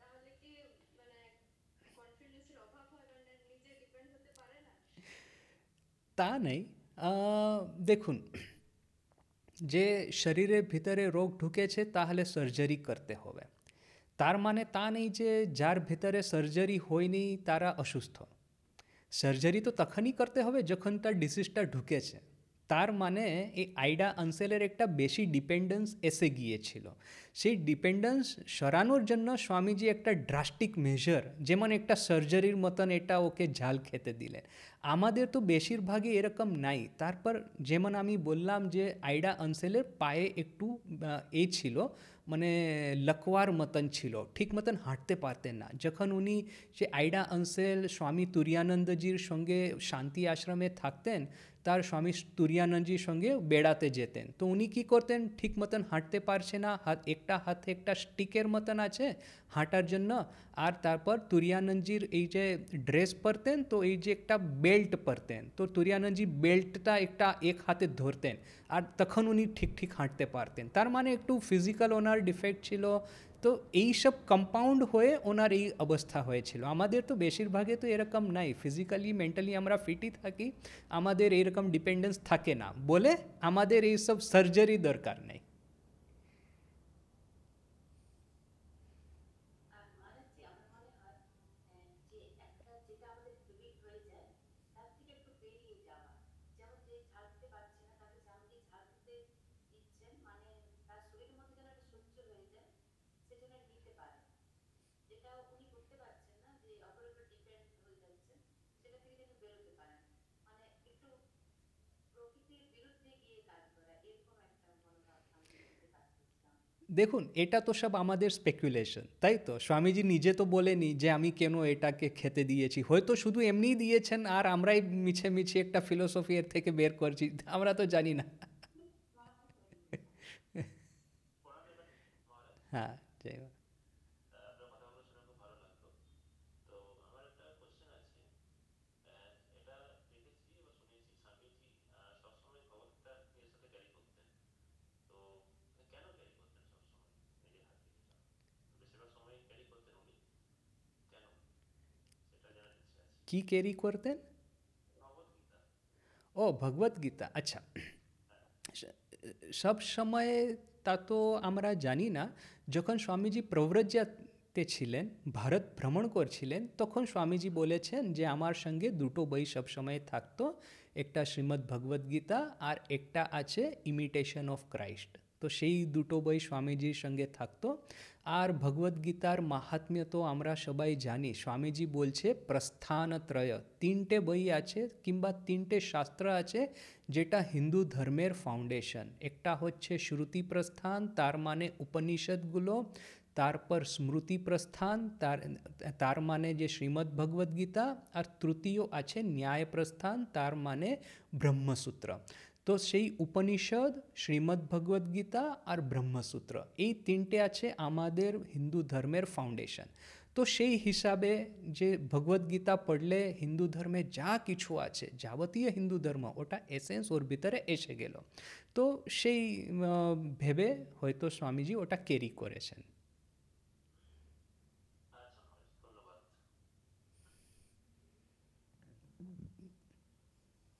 তাহলে কি মানে কনফিডেন্সের অভাব হয়, মানে নিজে ডিপেন্ড হতে পারে না? তা নেই। দেখুন, যে শরীরের ভিতরে রোগ ঢুকেছে তাহলে সার্জারি করতে হবে, তার মানে তা নেই যে যার ভিতরে সার্জারি হয়নি তারা অসুস্থ। সার্জারি তো তখনই করতে হবে যখন তার ডিসিজটা ঢুকেছে। তার মানে এই আইডা আনসেলের একটা বেশি ডিপেন্ডেন্স এসে গিয়েছিল। সেই ডিপেন্ডেন্স সরানোর জন্য স্বামীজি একটা ড্রাস্টিক মেজার, যেমন একটা সার্জারির মতন এটা ওকে ঝাল খেতে দিলেন। আমাদের তো বেশিরভাগই এরকম নাই। তারপর যেমন আমি বললাম যে আইডা আনসেলের পায়ে একটু ছিল, মানে লকওয়ার মতন ছিল, ঠিক মতন হাঁটতে পারতেন না। যখন উনি সে আইডা আনসেল স্বামী তুরানন্দজির সঙ্গে শান্তি আশ্রমে থাকতেন, তার স্বামী তুরানন্দজির সঙ্গে বেড়াতে যেতেন, তো উনি কী করতেন, ঠিক মতন হাঁটতে পারছে না, একটা হাতে একটা স্টিকের মতন আছে হাঁটার জন্য, আর তারপর তুরানন্দজির এই যে ড্রেস পরতেন, তো এই যে একটা বেল্ট পরতেন, তো তুরানন্দজি বেল্টটা একটা এক হাতে ধরতেন, আর তখন উনি ঠিক ঠিক হাঁটতে পারতেন। তার মানে একটু ফিজিক্যাল ওনার ডিফেক্ট ছিল। তো এই সব কম্পাউন্ড হয়ে ওনার এই অবস্থা হয়েছিল। আমাদের তো বেশিরভাগে তো এরকম নাই, ফিজিক্যালি মেন্টালি আমরা ফিটই থাকি, আমাদের এরকম ডিপেন্ডেন্স থাকে না বলে আমাদের এই সব সার্জারি দরকার নেই। আর যে আমার মনে হয় যে একটা যেটা আমাদের হ্যাবিট হয়ে যায় তার থেকে একটু বেরিয়ে যাওয়া। যেমন যে ঝাল খেতে পারছে না তাকে স্বামীজি ঝাল খেতে দিচ্ছেন, মানে তার শরীরের মধ্যে যেন একটা সহ্য হয়ে যায়, সেজন্য নিতে পারে। যেটা উনি করতে পারছেন না, যে অপরের উপর ডিপেন্ড হয়ে যাচ্ছেন, সেটা থেকে যেন বেরোতে পারেন, মানে একটু প্রকৃতির বিরুদ্ধে গিয়ে কাজ করা, এরকম একটা মনোভাব আমি দেখতে পাচ্ছিলাম। দেখুন, এটা তো সব আমাদের স্পেকুলেশন, তাই তো? স্বামীজি নিজে তো বলেনি যে আমি কেন এটাকে খেতে দিয়েছি, হয়তো শুধু এমনিই দিয়েছেন আর আমরাই মিছে মিছে একটা ফিলোসফি এর থেকে বের করছি, আমরা তো জানি না। হ্যাঁ, যাই হোক। আপনার কথাগুলো শুনে খুব ভালো লাগলো। তো আমার একটা কোশ্চেন আছে। এটা দেখেছি বা শুনেছি স্বামীজি সবসময় ভগবদ্গীতা এর সাথে ক্যারি করতেন। তো কেন ক্যারি করতেন সবসময় নিজের হাতে? বেশিরভাগ সময় ক্যারি করতেন উনি, কেন, সেটা জানার ইচ্ছে আছে। কি ক্যারি করতেন? ভগবদ্গীতা। ও, ভগবত গীতা, আচ্ছা। হ্যাঁ। সব সময় তা তো আমরা জানি না। যখন স্বামীজি প্রব্রজ্যাতে ছিলেন, ভারত ভ্রমণ করছিলেন, তখন স্বামীজি বলেছেন যে আমার সঙ্গে দুটো বই সবসময় থাকতো, একটা শ্রীমদ্ ভগবদ গীতা আর একটা আছে ইমিটেশন অফ ক্রাইস্ট। তো সেই দুটো বই স্বামীজির সঙ্গে থাকতো। আর ভগবদ গীতার মাহাত্ম্য তো আমরা সবাই জানি। স্বামীজি বলছে প্রস্থানত্রয়, তিনটে বই আছে কিংবা তিনটে শাস্ত্র আছে যেটা হিন্দু ধর্মের ফাউন্ডেশন। একটা হচ্ছে শ্রুতি প্রস্থান, তার মানে উপনিষদগুলো, তারপর স্মৃতি প্রস্থান, তার মানে যে শ্রীমদ্ ভগবদ গীতা, আর তৃতীয় আছে ন্যায় প্রস্থান, তার মানে ব্রহ্মসূত্র। তো সেই উপনিষদ, শ্রীমদ্ ভগবদ গীতা আর ব্রহ্মসূত্র, এই তিনটে আছে আমাদের হিন্দু ধর্মের ফাউন্ডেশন। তো সেই হিসাবে যে ভগবদ্গীতা পড়লে হিন্দু ধর্মে যা কিছু আছে, যাবতীয় হিন্দু ধর্ম, ওটা এসেন্স ওর ভিতরে এসে গেল। তো সেই ভেবে হয়তো স্বামীজি ওটা ক্যারি করেছেন।